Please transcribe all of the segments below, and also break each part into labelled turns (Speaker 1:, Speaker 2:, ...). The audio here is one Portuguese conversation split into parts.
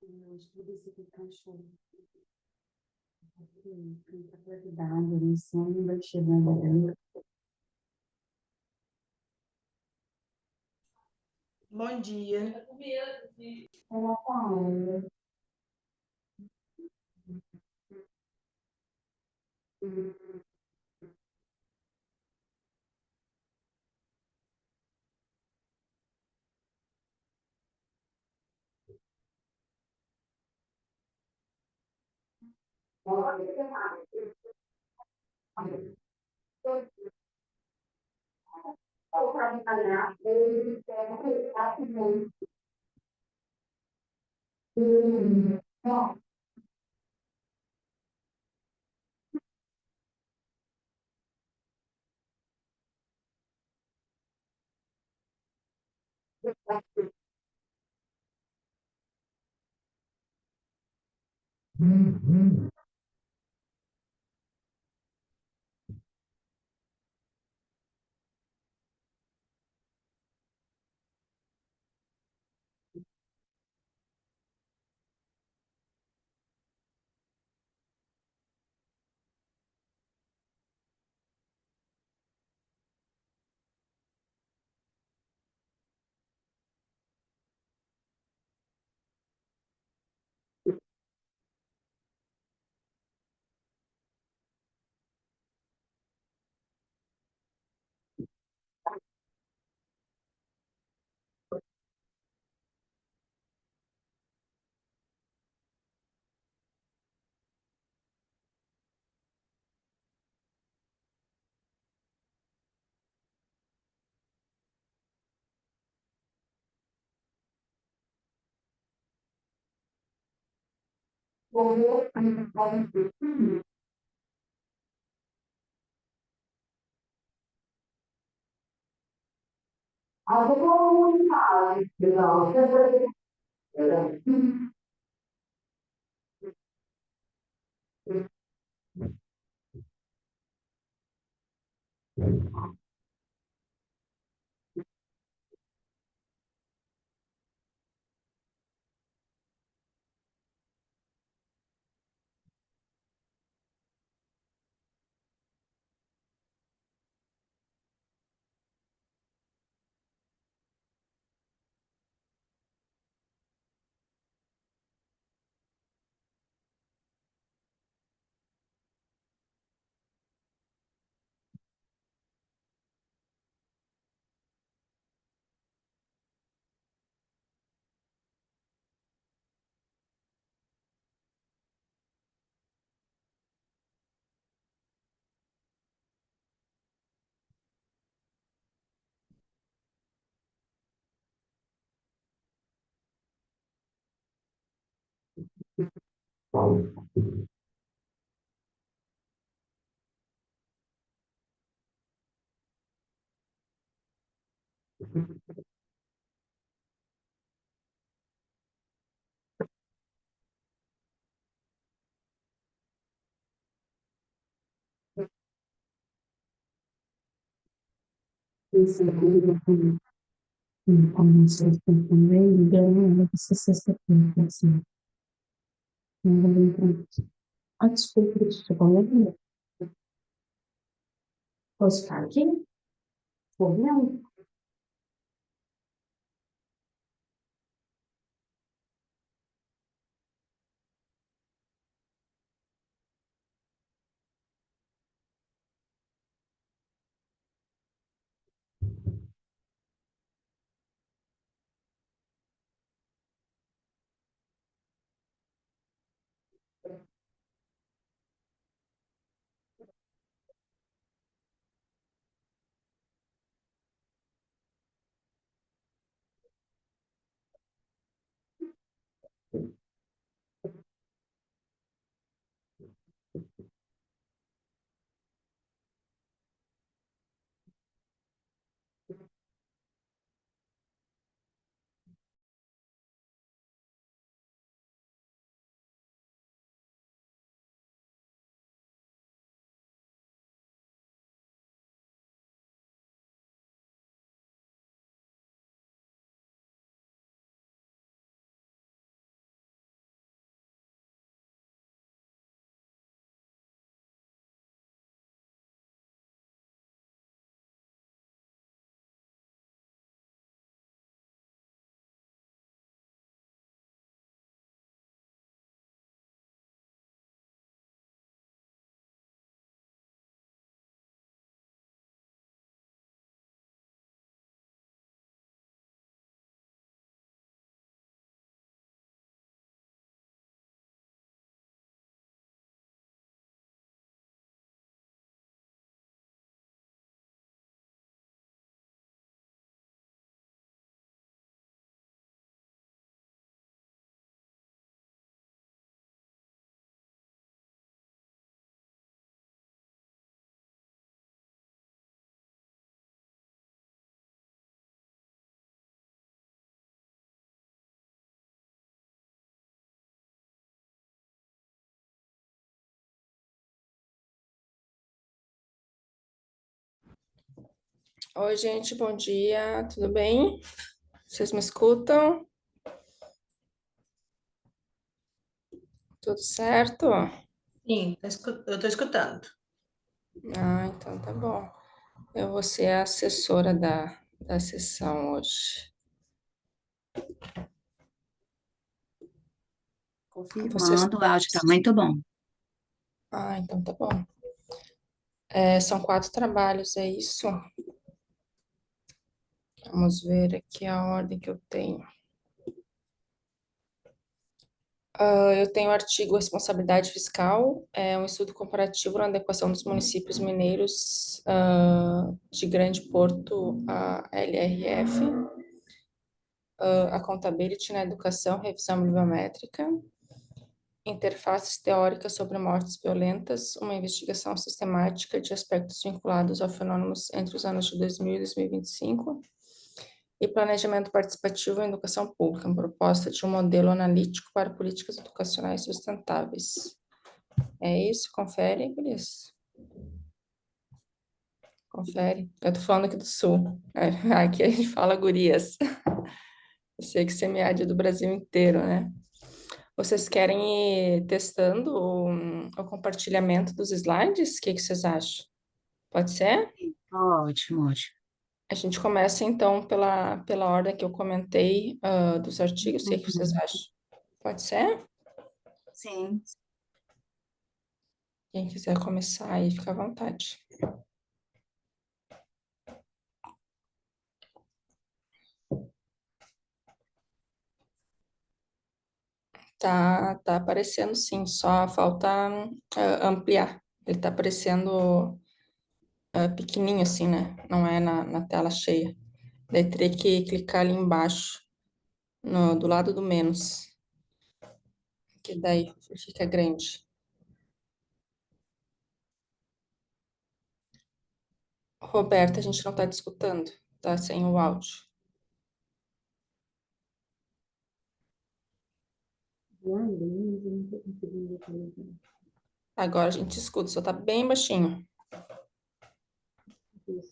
Speaker 1: Hoje tudo isso aqui cachorro. Tanta claridade, no sombra, chegando ali.
Speaker 2: Bom dia.
Speaker 1: Ela fala. Isso aqui, como vocês estão também, deu essa sexta-feira, assim. A desculpa de trabalho, posso ficar aqui? Ou não?
Speaker 3: Oi, gente, bom dia, tudo bem? Vocês me escutam? Tudo certo?
Speaker 2: Sim, eu estou escutando.
Speaker 3: Ah, então tá bom. Eu vou ser a assessora da sessão hoje. Vocês...
Speaker 1: Confirmando, o áudio está muito bom.
Speaker 3: Ah, então tá bom. São 4 trabalhos, é isso? Vamos ver aqui a ordem que eu tenho. Eu tenho o artigo Responsabilidade Fiscal, é um estudo comparativo na adequação dos municípios mineiros de Grande Porto à LRF. Accountability na educação, revisão bibliométrica, interfaces teóricas sobre mortes violentas, uma investigação sistemática de aspectos vinculados a fenômenos entre os anos de 2000 e 2025, e planejamento participativo em educação pública, uma proposta de um modelo analítico para políticas educacionais sustentáveis. É isso? Confere, Gurias. Confere. Eu tô falando aqui do Sul. Aqui a gente fala Gurias. Eu sei que semiária do Brasil inteiro, né? Vocês querem ir testando o compartilhamento dos slides? O que que vocês acham? Pode ser?
Speaker 1: Ótimo, ótimo.
Speaker 3: A gente começa então pela ordem que eu comentei dos artigos. O que que vocês
Speaker 1: Uhum.
Speaker 3: acham? Pode ser?
Speaker 1: Sim.
Speaker 3: Quem quiser começar aí, fica à vontade. Tá aparecendo sim, só falta ampliar. Ele tá aparecendo pequenininho assim, né? Não é na tela cheia. Daí teria que clicar ali embaixo, do lado do menos, que daí fica grande. Roberta, a gente não tá te escutando, tá sem o áudio. Agora a gente escuta, só tá bem baixinho.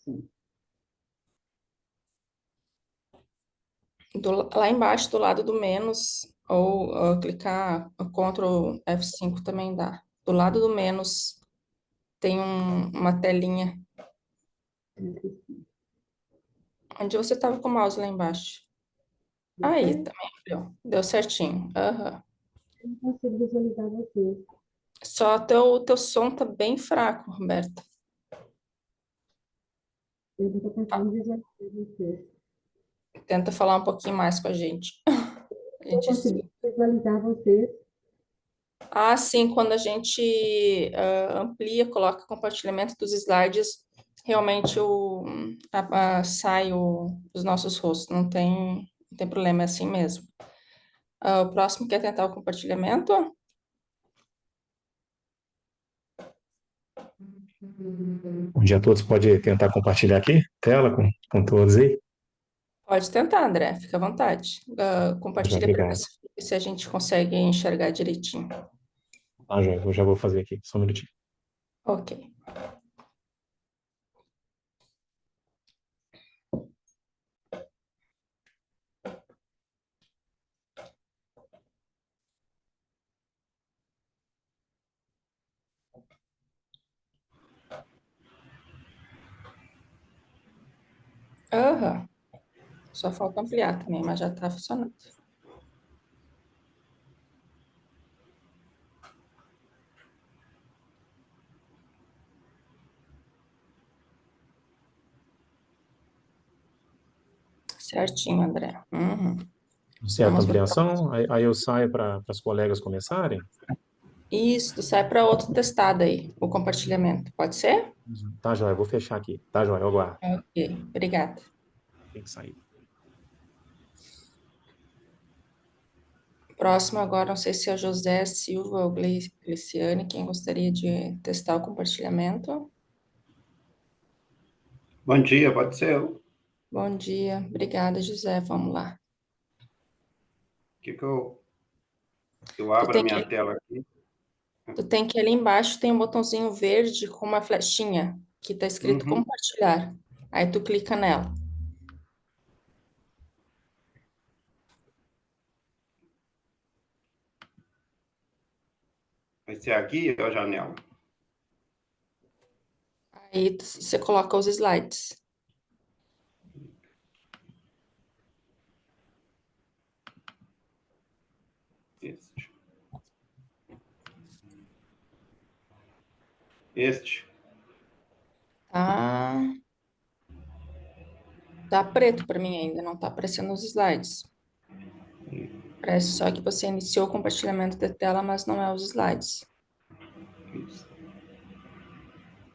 Speaker 1: Sim.
Speaker 3: Lá embaixo, do lado do menos, ou clicar Ctrl F5 também dá. Do lado do menos tem uma telinha. Onde você estava com o mouse lá embaixo? Aí, também deu certinho. Aham.
Speaker 1: Eu não consigo visualizar vocês.
Speaker 3: Só teu som tá bem fraco, Roberta.
Speaker 1: Eu não estou conseguindo visualizar vocês.
Speaker 3: Tenta falar um pouquinho mais com a gente. A
Speaker 1: Eu
Speaker 3: gente...
Speaker 1: consigo visualizar vocês.
Speaker 3: Ah, sim, quando a gente amplia, coloca compartilhamento dos slides, realmente sai os nossos rostos, não tem problema, é assim mesmo. O próximo quer tentar o compartilhamento?
Speaker 4: Bom dia a todos. Pode tentar compartilhar aqui, tela com todos aí?
Speaker 3: Pode tentar, André, fica à vontade.
Speaker 4: Já,
Speaker 3: Compartilha para ver
Speaker 4: obrigado.
Speaker 3: se a gente consegue enxergar direitinho.
Speaker 4: Eu já vou fazer aqui, só um minutinho.
Speaker 3: Ok. Aham. Só falta ampliar também, mas já está funcionando. Certinho, André. Uhum.
Speaker 4: Certo,
Speaker 3: Vamos para o
Speaker 4: ampliação, aí eu saio para as colegas começarem?
Speaker 3: Isso, sai para outro testado aí, o compartilhamento. Pode ser?
Speaker 4: Tá, joia, eu vou fechar aqui. Tá, joia, eu aguardo.
Speaker 3: Ok, obrigada.
Speaker 4: Tem que sair.
Speaker 3: Próximo agora, não sei se é o José Silva ou Gliciane, quem gostaria de testar o compartilhamento.
Speaker 5: Bom dia, pode ser eu.
Speaker 3: Bom dia, obrigada, José. Vamos lá.
Speaker 5: Eu
Speaker 3: Tu
Speaker 5: abro a
Speaker 3: tem
Speaker 5: minha
Speaker 3: que,
Speaker 5: tela aqui.
Speaker 3: tu tem que ir ali embaixo, tem um botãozinho verde com uma flechinha que está escrito
Speaker 5: Uhum.
Speaker 3: compartilhar. Aí tu clica nela.
Speaker 5: Vai ser aqui ou a janela?
Speaker 3: Aí você coloca os slides.
Speaker 5: Este. Este.
Speaker 3: Tá, tá preto para mim ainda, não tá aparecendo os slides. Parece só que você iniciou o compartilhamento da tela, mas não é os slides.
Speaker 5: Isso.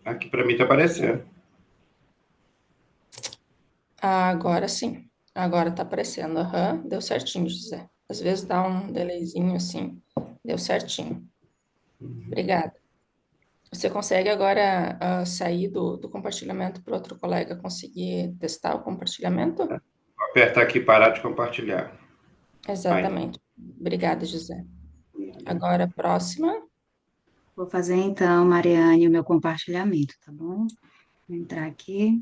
Speaker 5: Aqui para mim tá aparecendo.
Speaker 3: Agora sim. Agora tá aparecendo. Aham, deu certinho, José. Às vezes dá um delayzinho assim. Deu certinho. Obrigada. Você consegue agora sair do compartilhamento para outro colega conseguir testar o compartilhamento?
Speaker 5: Vou apertar aqui parar de compartilhar. Aí.
Speaker 3: Exatamente. Obrigada, José. Agora, a próxima.
Speaker 1: Vou fazer então, Mariane, o meu compartilhamento, tá bom? Vou entrar aqui.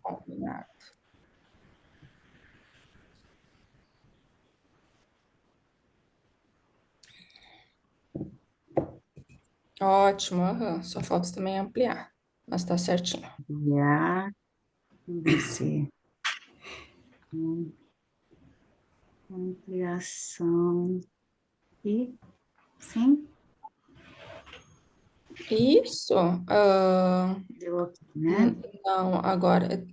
Speaker 3: Ótimo, aham. Só falta também ampliar, mas tá certinho.
Speaker 1: Já. Vamos ver se. hum, Ampliação. E sim,
Speaker 3: Isso.
Speaker 1: deu aqui, né?
Speaker 3: Não, agora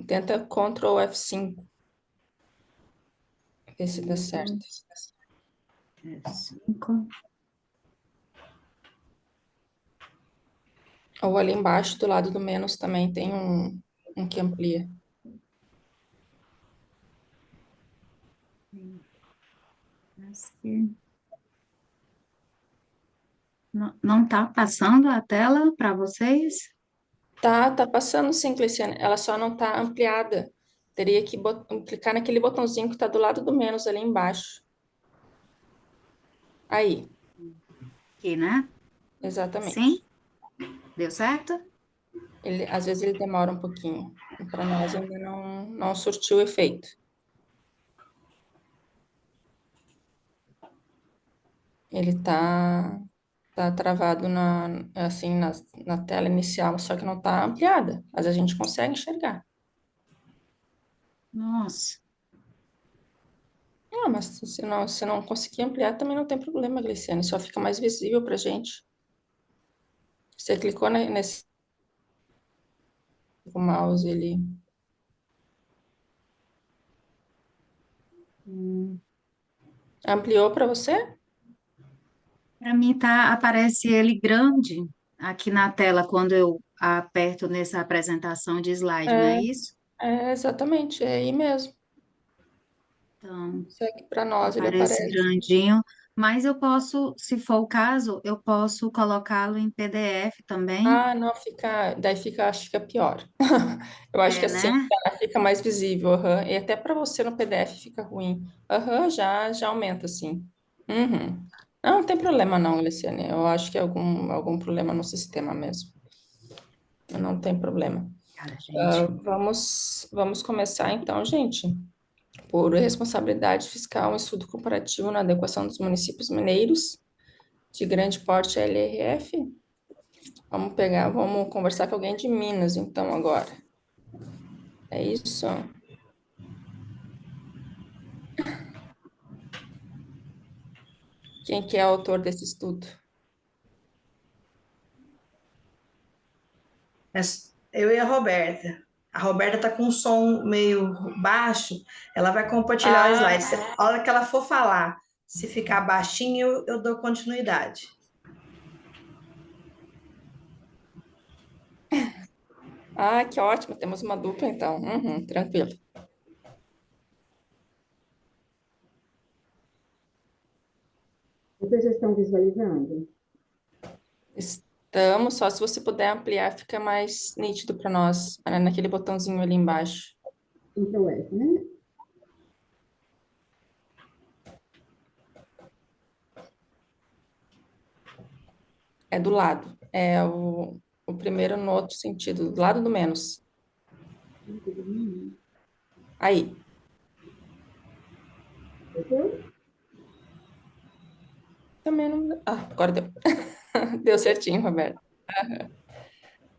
Speaker 3: tenta Ctrl F5, ver se dá certo.
Speaker 1: F5.
Speaker 3: Ou ali embaixo, do lado do menos, também tem um que amplia.
Speaker 1: Aqui. Não está passando a tela para vocês?
Speaker 3: Tá passando sim, Cleciane. Ela só não tá ampliada. Teria que clicar naquele botãozinho que tá do lado do menos ali embaixo. Aí,
Speaker 1: Aqui, né?
Speaker 3: exatamente.
Speaker 1: Sim? Deu certo?
Speaker 3: Às vezes ele demora um pouquinho. Para nós ainda não surtiu efeito. Ele tá travado assim, na tela inicial, só que não tá ampliada. Mas a gente consegue enxergar.
Speaker 1: Nossa.
Speaker 3: Ah, mas se não conseguir ampliar, também não tem problema, Gliciane. Só fica mais visível pra gente. Você clicou nesse mouse, ele...
Speaker 1: Hum.
Speaker 3: Ampliou para você?
Speaker 1: Para mim aparece ele grande aqui na tela quando eu aperto nessa apresentação de slide, não é
Speaker 3: É,
Speaker 1: isso?
Speaker 3: exatamente, é aí mesmo.
Speaker 1: Então,
Speaker 3: Segue para nós, ele
Speaker 1: aparece
Speaker 3: aparece.
Speaker 1: grandinho, mas eu posso, se for o caso, eu posso colocá-lo em PDF também,
Speaker 3: Ah, não, daí fica, acho que fica pior. Eu acho que
Speaker 1: é,
Speaker 3: assim
Speaker 1: né?
Speaker 3: fica mais visível, aham. E até para você no PDF fica ruim. Aham, já aumenta, assim. Uhum. Não tem problema não, Luciane. Eu acho que é algum problema no sistema mesmo. Não tem problema.
Speaker 1: Cara, gente.
Speaker 3: Vamos começar então, gente. Por responsabilidade fiscal, um estudo comparativo na adequação dos municípios mineiros de grande porte LRF. Vamos conversar com alguém de Minas, então, agora. É isso? Quem que é o autor desse estudo?
Speaker 2: Eu e a Roberta. A Roberta tá com um som meio baixo, ela vai compartilhar o
Speaker 3: Ah,
Speaker 2: slide. A hora que ela for falar, se ficar baixinho, eu dou continuidade.
Speaker 3: que ótimo, temos uma dupla, então. Uhum, tranquilo.
Speaker 1: Vocês já estão visualizando?
Speaker 3: Estamos, só se você puder ampliar, fica mais nítido para nós, naquele botãozinho ali embaixo.
Speaker 1: Então, né?
Speaker 3: É do lado. É o primeiro no outro sentido, do lado do menos. Aí. Também não. Ah, agora deu. Deu certinho, Roberto.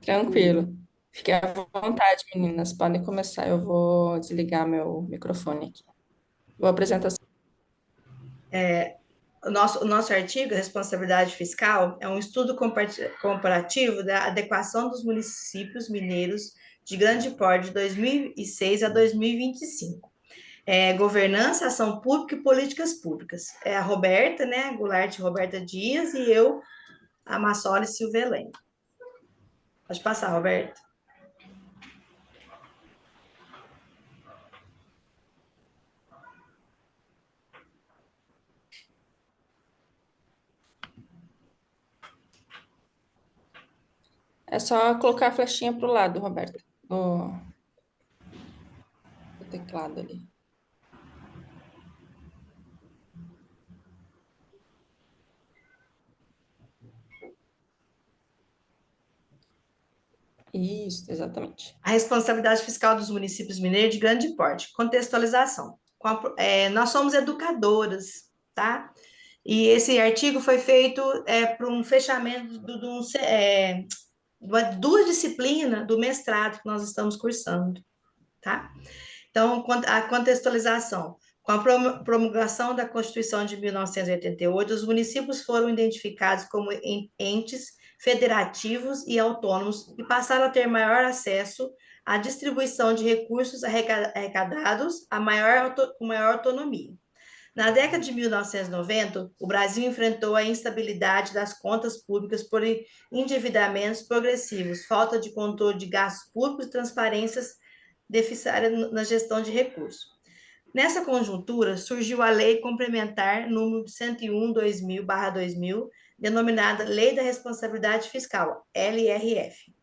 Speaker 3: Tranquilo. Fiquem à vontade, meninas. Podem começar. Eu vou desligar meu microfone aqui. Vou apresentar.
Speaker 2: O nosso artigo, Responsabilidade Fiscal, é um estudo comparativo da adequação dos municípios mineiros de grande porte de 2006 a 2025. Governança, ação pública e políticas públicas. É a Roberta, né, Goulart Roberta Dias, e eu, a Massoli Silvelene. Pode passar, Roberta.
Speaker 3: É só colocar a flechinha para o lado, Roberto, do teclado ali. Isso, exatamente.
Speaker 2: A responsabilidade fiscal dos municípios mineiros de grande porte. Contextualização. Nós somos educadoras, tá? E esse artigo foi feito para um fechamento de duas disciplinas do mestrado que nós estamos cursando, tá? Então, a contextualização. Com a promulgação da Constituição de 1988, os municípios foram identificados como entes federativos e autônomos e passaram a ter maior acesso à distribuição de recursos arrecadados com maior autonomia. Na década de 1990, o Brasil enfrentou a instabilidade das contas públicas por endividamentos progressivos, falta de controle de gastos públicos e transparências deficitária na gestão de recursos. Nessa conjuntura, surgiu a Lei Complementar número 101/2000, denominada Lei da Responsabilidade Fiscal, LRF.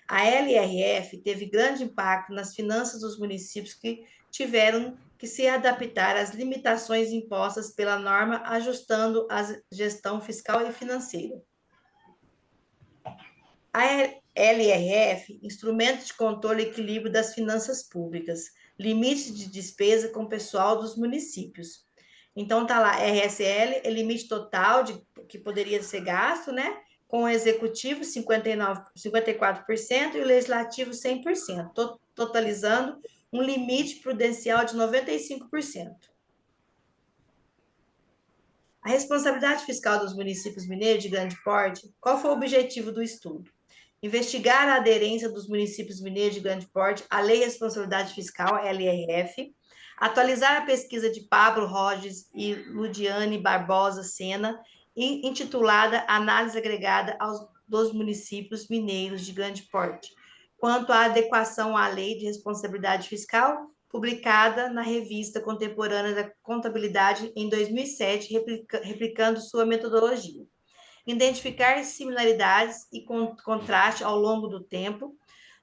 Speaker 2: A LRF teve grande impacto nas finanças dos municípios que tiveram que se adaptar às limitações impostas pela norma, ajustando a gestão fiscal e financeira. A LRF, Instrumento de Controle e Equilíbrio das Finanças Públicas, limite de despesa com o pessoal dos municípios. Então, está lá, RSL, é limite total que poderia ser gasto, né? Com o executivo 54% e o legislativo 100%, totalizando um limite prudencial de 95%. A responsabilidade fiscal dos municípios mineiros de grande porte, qual foi o objetivo do estudo? Investigar a aderência dos municípios mineiros de grande porte à Lei de Responsabilidade Fiscal, LRF, atualizar a pesquisa de Pablo Roges e Ludiane Barbosa Sena, intitulada Análise Agregada dos Municípios Mineiros de Grande Porte, quanto à adequação à Lei de Responsabilidade Fiscal, publicada na Revista Contemporânea da Contabilidade em 2007, replicando sua metodologia. Identificar similaridades e contraste ao longo do tempo.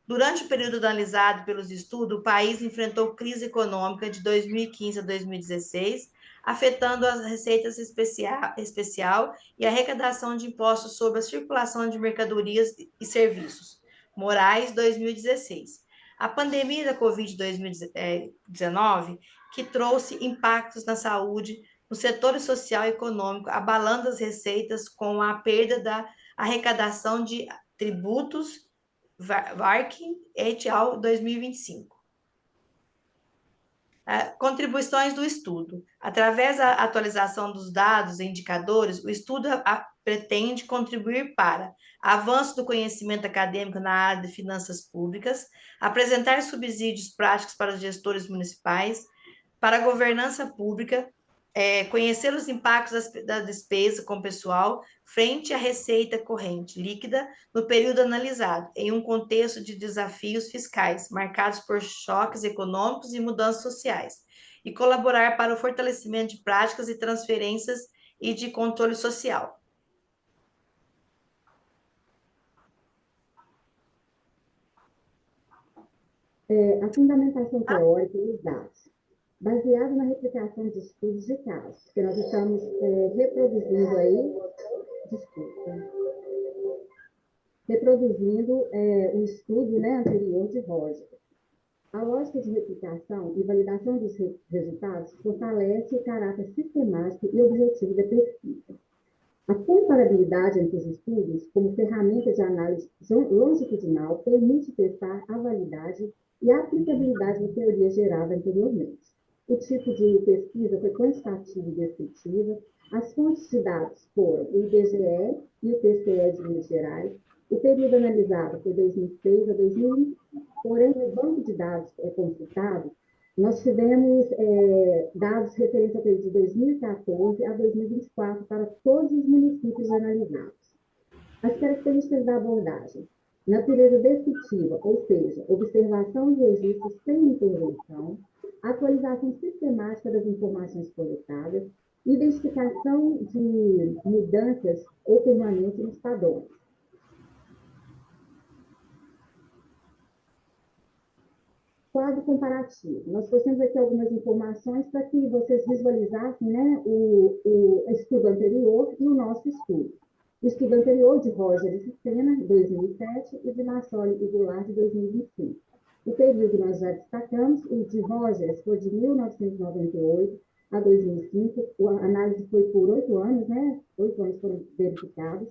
Speaker 2: Durante o período analisado pelos estudos, o país enfrentou crise econômica de 2015 a 2016, afetando as receitas especial e a arrecadação de impostos sobre a circulação de mercadorias e serviços. Moraes, 2016. A pandemia da Covid-19, que trouxe impactos na saúde, no setor social e econômico, abalando as receitas com a perda da arrecadação de tributos, VARC et al. 2025. Contribuições do estudo. Através da atualização dos dados e indicadores, o estudo pretende contribuir para avanço do conhecimento acadêmico na área de finanças públicas, apresentar subsídios práticos para os gestores municipais, para a governança pública, conhecer os impactos da despesa com o pessoal frente à receita corrente líquida no período analisado, em um contexto de desafios fiscais marcados por choques econômicos e mudanças sociais, e colaborar para o fortalecimento de práticas e transferências e de controle social.
Speaker 6: A fundamentação teórica e os dados. Baseado na replicação de estudos de casos, que nós estamos reproduzindo aí, reproduzindo o estudo, né, anterior de Roger. A lógica de replicação e validação dos resultados fortalece o caráter sistemático e objetivo da pesquisa. A comparabilidade entre os estudos, como ferramenta de análise longitudinal, permite testar a validade e a aplicabilidade da teoria gerada anteriormente. O tipo de pesquisa foi quantitativa e descritiva. As fontes de dados foram o IBGE e o TCE de Minas Gerais. O período analisado foi 2006 a 2020. Porém, no banco de dados consultado, nós tivemos dados referentes ao período de 2014 a 2024 para todos os municípios analisados. As características da abordagem: natureza descritiva, ou seja, observação de registros sem intervenção, atualização sistemática das informações coletadas, identificação de mudanças ou permanência nos padrões. Quadro comparativo. Nós trouxemos aqui algumas informações para que vocês visualizassem, né, o estudo anterior e o nosso estudo. O estudo anterior de Roger e Sicena, de 2007, e de Massoli e Goulart, de 2025. O período nós já destacamos, o de Rogers foi de 1998 a 2005, a análise foi por 8 anos, né? 8 anos foram verificados,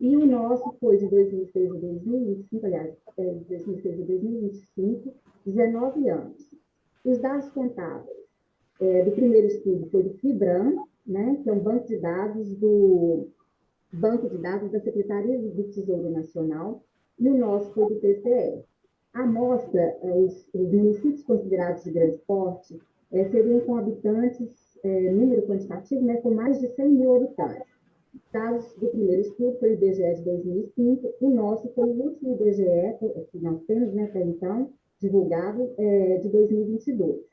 Speaker 6: e o nosso foi de 2006 a 2025, aliás, de 2006 a 2025, 19 anos. Os dados contábeis do primeiro estudo foi do FIBRAM, né, que é um banco de dados da Secretaria do Tesouro Nacional, e o nosso foi do TCE. A amostra, os municípios considerados de grande porte, seriam com habitantes, número quantitativo, né, com mais de 100 mil habitantes. Dados do primeiro estudo foi o IBGE de 2005, o nosso foi o último IBGE que nós temos, né, até então, divulgado, de 2022.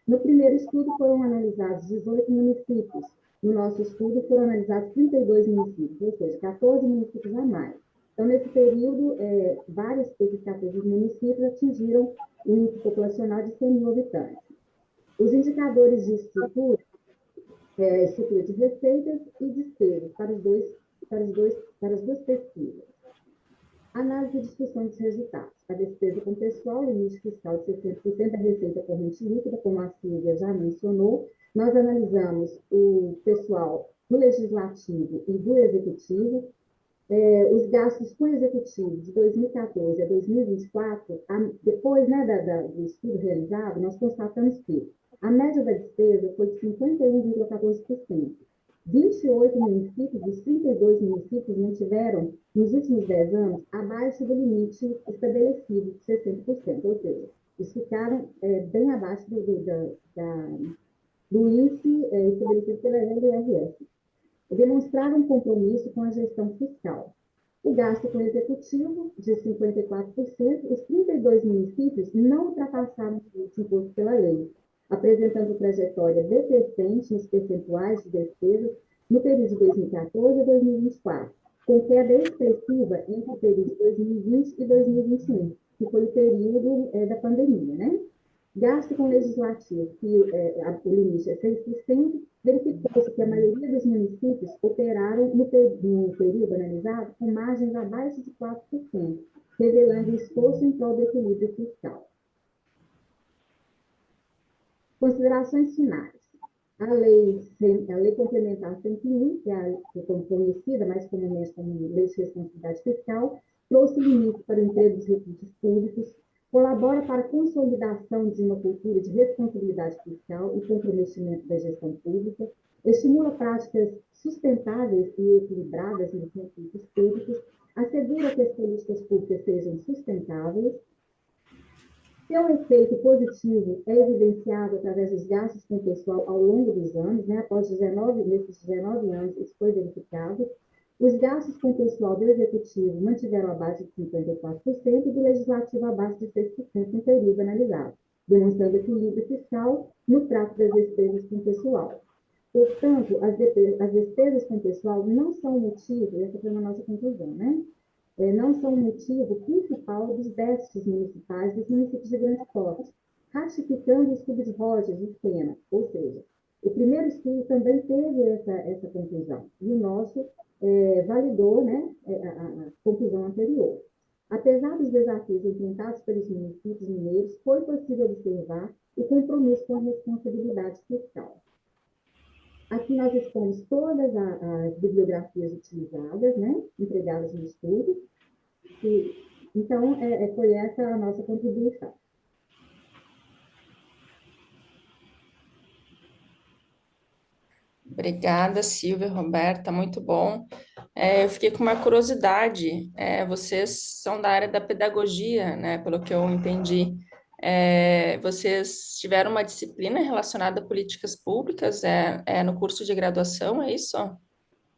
Speaker 6: No primeiro estudo foram analisados 18 municípios, no nosso estudo foram analisados 32 municípios, ou seja, 14 municípios a mais. Então, nesse período, vários desses 14 municípios atingiram um índice populacional de 100 mil habitantes. Os indicadores de estrutura de receitas e despesas para as duas pesquisas. Análise e discussão dos resultados. A despesa com pessoal, limite fiscal de 60% da receita corrente líquida, como a Silvia já mencionou. Nós analisamos o pessoal do Legislativo e do Executivo. Os gastos com o Executivo de 2014 a 2024, depois, né, do estudo realizado, nós constatamos que a média da despesa foi de 51,14%. 28 municípios dos 32 municípios mantiveram, nos últimos 10 anos, abaixo do limite estabelecido de 60%, ou seja, eles ficaram bem abaixo do índice estabelecido pela LRF. Demonstraram um compromisso com a gestão fiscal. O gasto com o executivo, de 54%, os 32 municípios não ultrapassaram o limite imposto pela lei, apresentando trajetória decrescente nos percentuais de despesas no período de 2014 a 2024, com queda expressiva entre o período de 2020 e 2021, que foi o período da pandemia, né? Gasto com legislativo, que o limite é 6%, verificou-se que a maioria dos municípios operaram no período analisado com margens abaixo de 4%, revelando o esforço em prol do equilíbrio fiscal. Considerações finais. A lei complementar 101, que é conhecida mais comumente como Lei de Responsabilidade Fiscal, trouxe limites para o emprego dos recursos públicos, colabora para a consolidação de uma cultura de responsabilidade fiscal e comprometimento da gestão pública, estimula práticas sustentáveis e equilibradas nos recursos públicos, assegura que as políticas públicas sejam sustentáveis. Seu efeito positivo é evidenciado através dos gastos com o pessoal ao longo dos anos, né? Após nesses 19 anos, isso foi verificado. Os gastos com o pessoal do Executivo mantiveram abaixo de 54% e do Legislativo abaixo de 6% no período analisado, demonstrando equilíbrio fiscal no trato das despesas com o pessoal. Portanto, as despesas com o pessoal não são motivo, essa foi a nossa conclusão, né? Não são o motivo principal dos déficits municipais dos municípios de grande porte, ratificando o estudo de Rogers e Sena, ou seja, o primeiro estudo também teve essa conclusão, e o nosso validou, né, a conclusão anterior. Apesar dos desafios enfrentados pelos municípios mineiros, foi possível observar o compromisso com a responsabilidade fiscal. Aqui nós expomos todas as bibliografias utilizadas, né, empregadas no estudo, então foi essa a nossa contribuição.
Speaker 3: Obrigada, Silvia, Roberta, muito bom. Eu fiquei com uma curiosidade, vocês são da área da pedagogia, né, pelo que eu entendi. Vocês tiveram uma disciplina relacionada a políticas públicas no curso de graduação, é isso?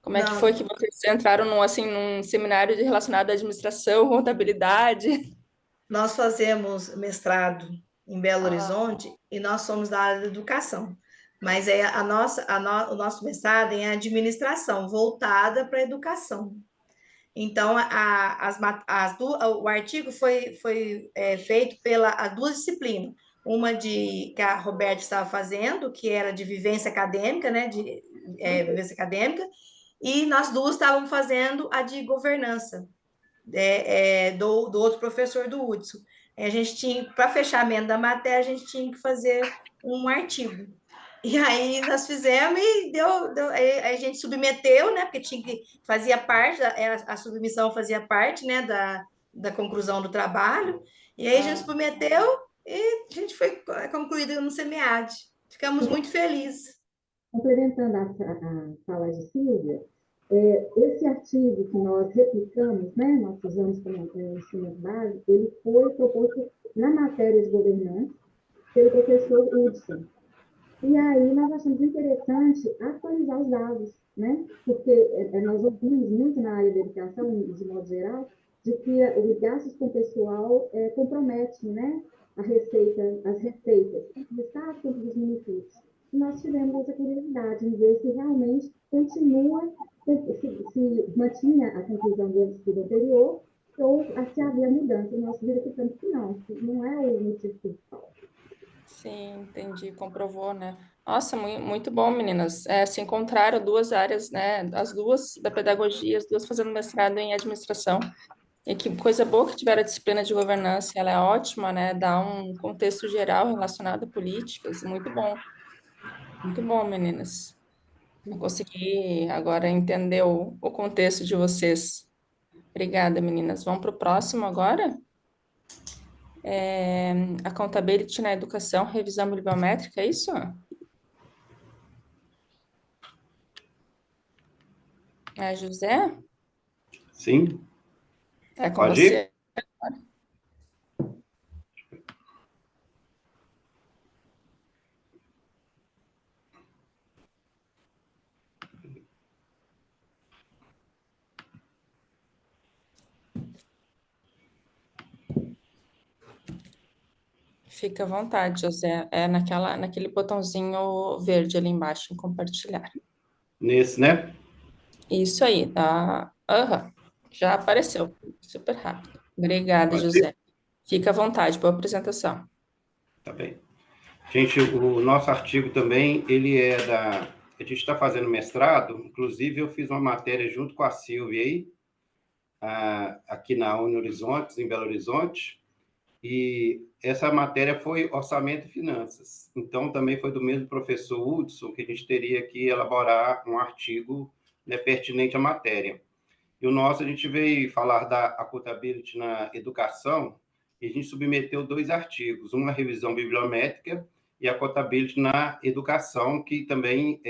Speaker 3: Como é que foi
Speaker 2: Não,
Speaker 3: que vocês entraram num seminário relacionado à administração, contabilidade?
Speaker 2: nós fazemos mestrado em Belo
Speaker 3: Ah,
Speaker 2: Horizonte e nós somos da área da educação. Mas o nosso mestrado é em administração, voltada para a educação. Então, o artigo foi feito as duas disciplinas. Uma que a Roberta estava fazendo, que era de vivência acadêmica, né? Vivência acadêmica, e nós duas estávamos fazendo a de governança, do outro professor, do Hudson. A gente tinha, para fechamento da matéria, a gente tinha que fazer um artigo. E aí nós fizemos e aí a gente submeteu, né? Porque fazia parte, a submissão fazia parte, né, da conclusão do trabalho. E aí a gente submeteu e a gente foi concluído no SEMEAD. Ficamos muito felizes.
Speaker 6: Complementando a fala de Silvia, esse artigo que nós replicamos, né, nós usamos como instrumento base, ele foi proposto na matéria de governança pelo professor Hudson. E aí nós achamos interessante atualizar os dados, né? Porque nós ouvimos muito na área da educação, de modo geral, de que os gastos com o pessoal comprometem, né, as receitas, tanto do Estado quanto dos municípios. E nós tivemos essa curiosidade em ver se realmente continua, se mantinha a conclusão do estudo anterior, ou se havia mudança. E nós verificamos que não é o motivo principal.
Speaker 3: sim, entendi, comprovou, né? Nossa, muito bom, meninas. Se encontraram duas áreas, né? As duas da pedagogia, as duas fazendo mestrado em administração. E que coisa boa que tiveram a disciplina de governança, ela é ótima, né? Dá um contexto geral relacionado a políticas. Muito bom, meninas. Eu consegui agora entender o contexto de vocês. Obrigada, meninas. Vamos para o próximo agora? Accountability na educação, revisão bibliométrica, é isso? José?
Speaker 5: Sim,
Speaker 3: É com
Speaker 5: pode ir?
Speaker 3: você. Fica à vontade, José. Naquele botãozinho verde ali embaixo, em compartilhar.
Speaker 5: Nesse, né?
Speaker 3: Isso aí, tá? Aham. Já apareceu. Super rápido. Obrigada,
Speaker 5: Pode ir?
Speaker 3: José. Fica à vontade, boa apresentação.
Speaker 5: Tá bem. Gente, o nosso artigo também, ele a gente está fazendo mestrado, inclusive eu fiz uma matéria junto com a Silvia aí, aqui na Uni Horizontes, em Belo Horizonte, e essa matéria foi Orçamento e Finanças. Então, também foi do mesmo professor Hudson, que a gente teria que elaborar um artigo, né, pertinente à matéria. E o nosso, a gente veio falar da accountability na educação, e a gente submeteu dois artigos, uma revisão bibliométrica e a accountability na educação, que também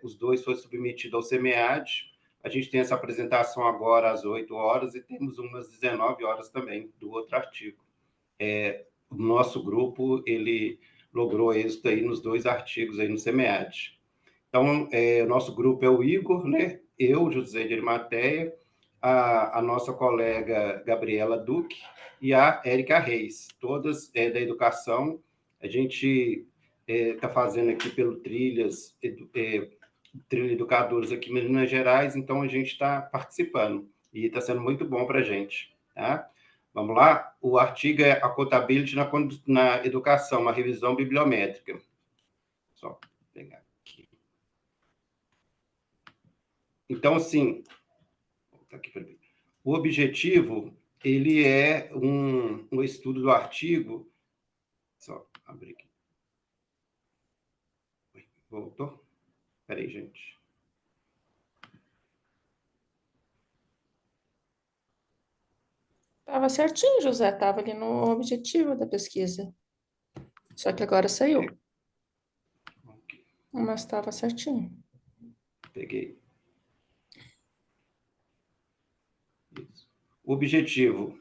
Speaker 5: os dois foram submetidos ao SEMEAD. A gente tem essa apresentação agora às 8 horas e temos umas 19 horas também do outro artigo. O nosso grupo, ele logrou êxito aí nos dois artigos aí no SEMEAD. Então, o nosso grupo é o Igor, né? Eu, José de Arimateia, a nossa colega Gabriela Duque e a Érica Reis, todas da educação. A gente está fazendo aqui pelo Trilha Educadores aqui em Minas Gerais, então a gente está participando e está sendo muito bom para a gente. Tá? Vamos lá? O artigo é Accountability na educação, uma revisão bibliométrica. Só pegar aqui. Então, assim, o objetivo ele é um estudo do artigo... Só abrir aqui. Voltou? Espera aí, gente.
Speaker 3: Estava certinho, José, estava ali no objetivo da pesquisa. Só que agora saiu,
Speaker 5: Ok,
Speaker 3: mas estava certinho.
Speaker 5: peguei. Isso. O objetivo,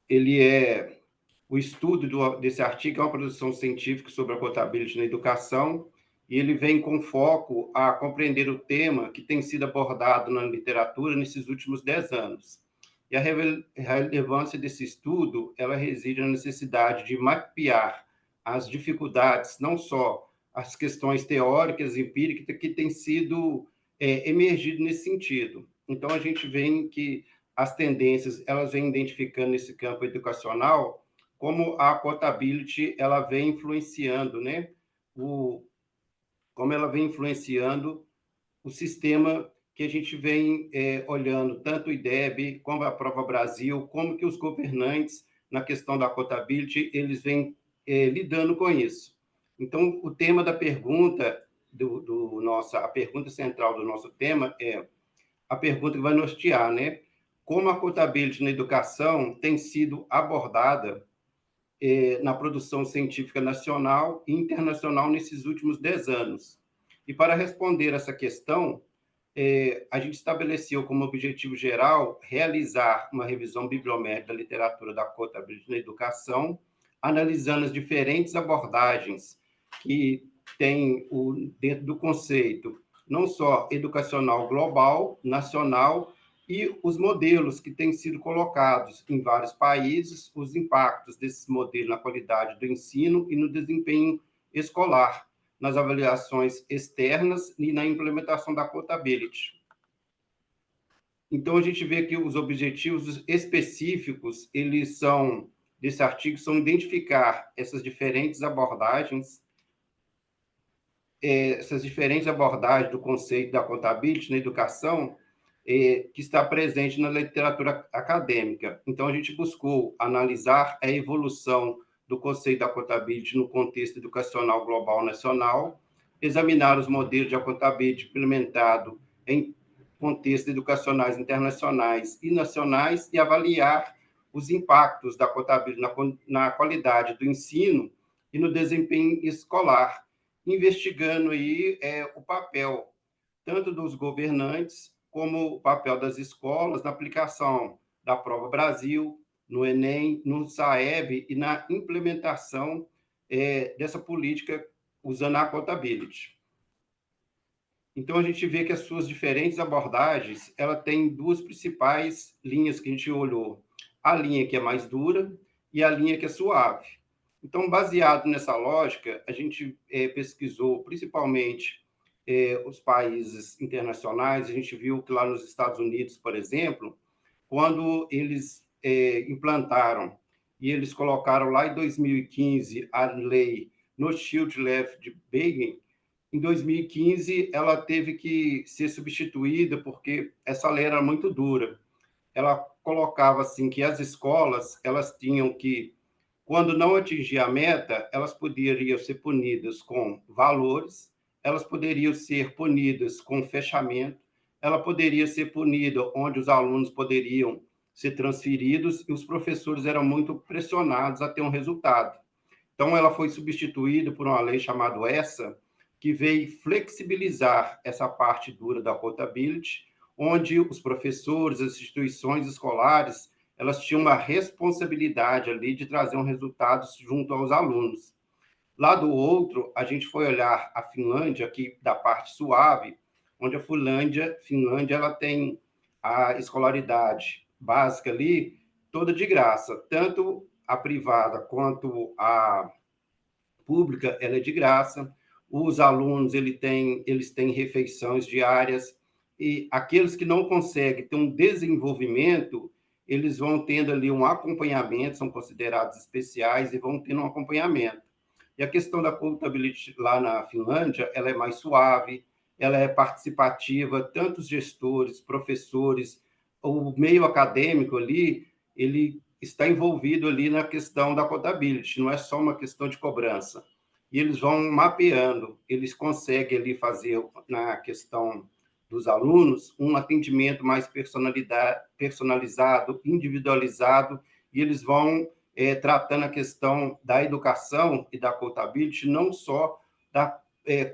Speaker 5: ele é o estudo desse artigo, é uma produção científica sobre a contabilidade na educação, e ele vem com foco a compreender o tema que tem sido abordado na literatura nesses últimos 10 anos. E a relevância desse estudo, ela reside na necessidade de mapear as dificuldades, não só as questões teóricas e empíricas que têm sido emergido nesse sentido. Então, a gente vê que as tendências, elas vêm identificando nesse campo educacional como a contabilidade ela vem influenciando, né? Como ela vem influenciando o sistema que a gente vem olhando, tanto o IDEB como a Prova Brasil, como que os governantes, na questão da contabilidade, eles vêm lidando com isso. Então, o tema da pergunta, a pergunta central do nosso tema é a pergunta que vai nortear, né? Como a contabilidade na educação tem sido abordada na produção científica nacional e internacional nesses últimos 10 anos. E para responder essa questão, a gente estabeleceu como objetivo geral realizar uma revisão bibliométrica da literatura da contabilidade na educação, analisando as diferentes abordagens que tem dentro do conceito, não só educacional global, nacional, e os modelos que têm sido colocados em vários países, os impactos desses modelos na qualidade do ensino e no desempenho escolar, nas avaliações externas e na implementação da contabilidade. Então, a gente vê que os objetivos específicos, eles são, desse artigo, são identificar essas diferentes abordagens do conceito da contabilidade na educação, que está presente na literatura acadêmica. Então, a gente buscou analisar a evolução do conceito da contabilidade no contexto educacional global nacional, examinar os modelos de contabilidade implementados em contextos educacionais internacionais e nacionais e avaliar os impactos da contabilidade na qualidade do ensino e no desempenho escolar, investigando aí o papel tanto dos governantes como o papel das escolas na aplicação da Prova Brasil, no Enem, no SAEB e na implementação dessa política usando a contabilidade. Então, a gente vê que as suas diferentes abordagens, ela tem duas principais linhas que a gente olhou. A linha que é mais dura e a linha que é suave. Então, baseado nessa lógica, a gente pesquisou principalmente os países internacionais. A gente viu que lá nos Estados Unidos, por exemplo, quando eles implantaram e eles colocaram lá em 2015 a lei no Child Left Begging, em 2015 ela teve que ser substituída porque essa lei era muito dura. Ela colocava assim que as escolas elas tinham que, quando não atingir a meta, elas poderiam ser punidas com valores, elas poderiam ser punidas com fechamento, ela poderia ser punida onde os alunos poderiam ser transferidos e os professores eram muito pressionados a ter um resultado. Então, ela foi substituída por uma lei chamada ESSA, que veio flexibilizar essa parte dura da contabilidade, onde os professores, as instituições escolares, elas tinham uma responsabilidade ali de trazer um resultado junto aos alunos. Lá do outro, a gente foi olhar a Finlândia, aqui da parte suave, onde a Finlândia ela tem a escolaridade básica ali toda de graça, tanto a privada quanto a pública, ela é de graça. Os alunos eles têm refeições diárias, e aqueles que não conseguem ter um desenvolvimento, eles vão tendo ali um acompanhamento, são considerados especiais e vão tendo um acompanhamento. E a questão da contabilidade lá na Finlândia, ela é mais suave, ela é participativa, tanto os gestores, professores, o meio acadêmico ali, ele está envolvido ali na questão da contabilidade, não é só uma questão de cobrança. E eles vão mapeando, eles conseguem ali fazer, na questão dos alunos, um atendimento mais personalizado, individualizado, e eles vão tratando a questão da educação e da contabilidade, não só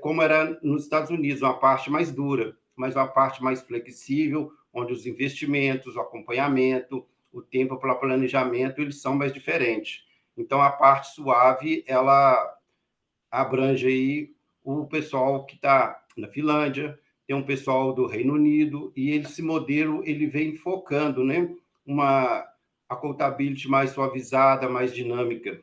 Speaker 5: como era nos Estados Unidos, uma parte mais dura, mas uma parte mais flexível, onde os investimentos, o acompanhamento, o tempo para planejamento, eles são mais diferentes. Então, a parte suave, ela abrange aí o pessoal que está na Finlândia, tem um pessoal do Reino Unido, e esse modelo ele vem focando, né, a contabilidade mais suavizada, mais dinâmica.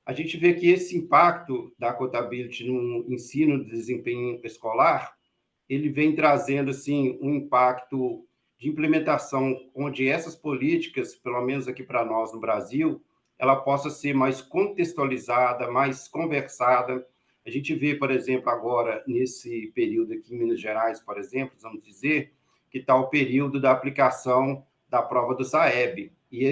Speaker 5: A gente vê que esse impacto da contabilidade no ensino de desempenho escolar, ele vem trazendo assim um impacto de implementação onde essas políticas, pelo menos aqui para nós no Brasil, ela possa ser mais contextualizada, mais conversada. A gente vê, por exemplo, agora, nesse período aqui em Minas Gerais, por exemplo, vamos dizer, que está o período da aplicação da prova do SAEB. E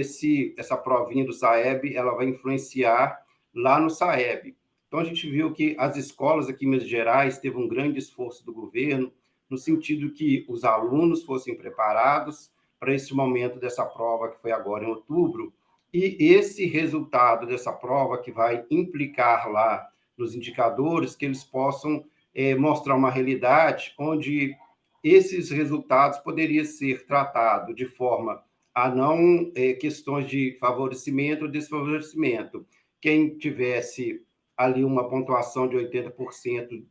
Speaker 5: essa provinha do SAEB, ela vai influenciar lá no SAEB. Então, a gente viu que as escolas aqui em Minas Gerais teve um grande esforço do governo, no sentido que os alunos fossem preparados para esse momento dessa prova, que foi agora em outubro, e esse resultado dessa prova, que vai implicar lá nos indicadores, que eles possam mostrar uma realidade onde esses resultados poderiam ser tratados de forma a não questões de favorecimento ou desfavorecimento. Quem tivesse ali uma pontuação de 80%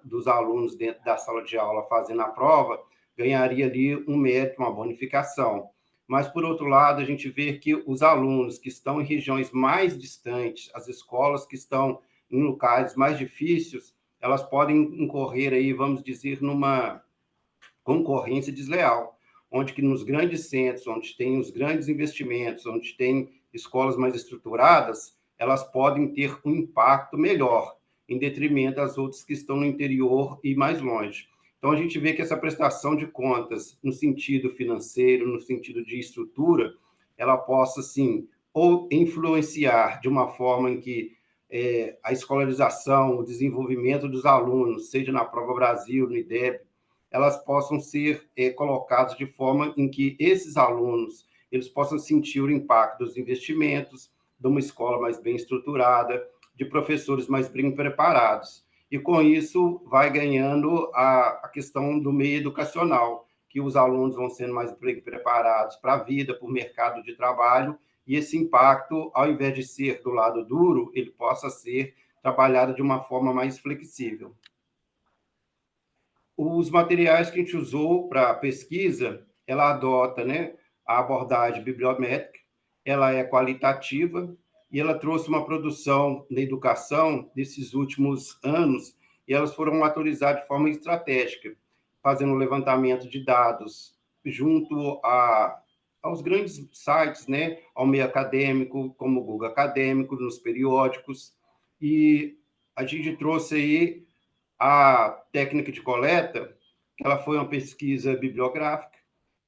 Speaker 5: dos alunos dentro da sala de aula fazendo a prova, ganharia ali um mérito, uma bonificação. Mas, por outro lado, a gente vê que os alunos que estão em regiões mais distantes, as escolas que estão em locais mais difíceis, elas podem incorrer aí, vamos dizer, numa concorrência desleal, onde que nos grandes centros, onde tem os grandes investimentos, onde tem escolas mais estruturadas, elas podem ter um impacto melhor, em detrimento das outras que estão no interior e mais longe. Então, a gente vê que essa prestação de contas, no sentido financeiro, no sentido de estrutura, ela possa, sim, ou influenciar de uma forma em que a escolarização, o desenvolvimento dos alunos, seja na Prova Brasil, no IDEB, elas possam ser colocadas de forma em que esses alunos eles possam sentir o impacto dos investimentos, de uma escola mais bem estruturada, de professores mais bem preparados. E, com isso, vai ganhando a questão do meio educacional, que os alunos vão sendo mais bem preparados para a vida, para o mercado de trabalho, e esse impacto, ao invés de ser do lado duro, ele possa ser trabalhado de uma forma mais flexível. Os materiais que a gente usou para a pesquisa, ela adota, né, a abordagem bibliométrica, ela é qualitativa, e ela trouxe uma produção na educação desses últimos anos, e elas foram autorizadas de forma estratégica, fazendo um levantamento de dados junto aos grandes sites, né, ao meio acadêmico, como o Google Acadêmico, nos periódicos, e a gente trouxe aí a técnica de coleta, que ela foi uma pesquisa bibliográfica,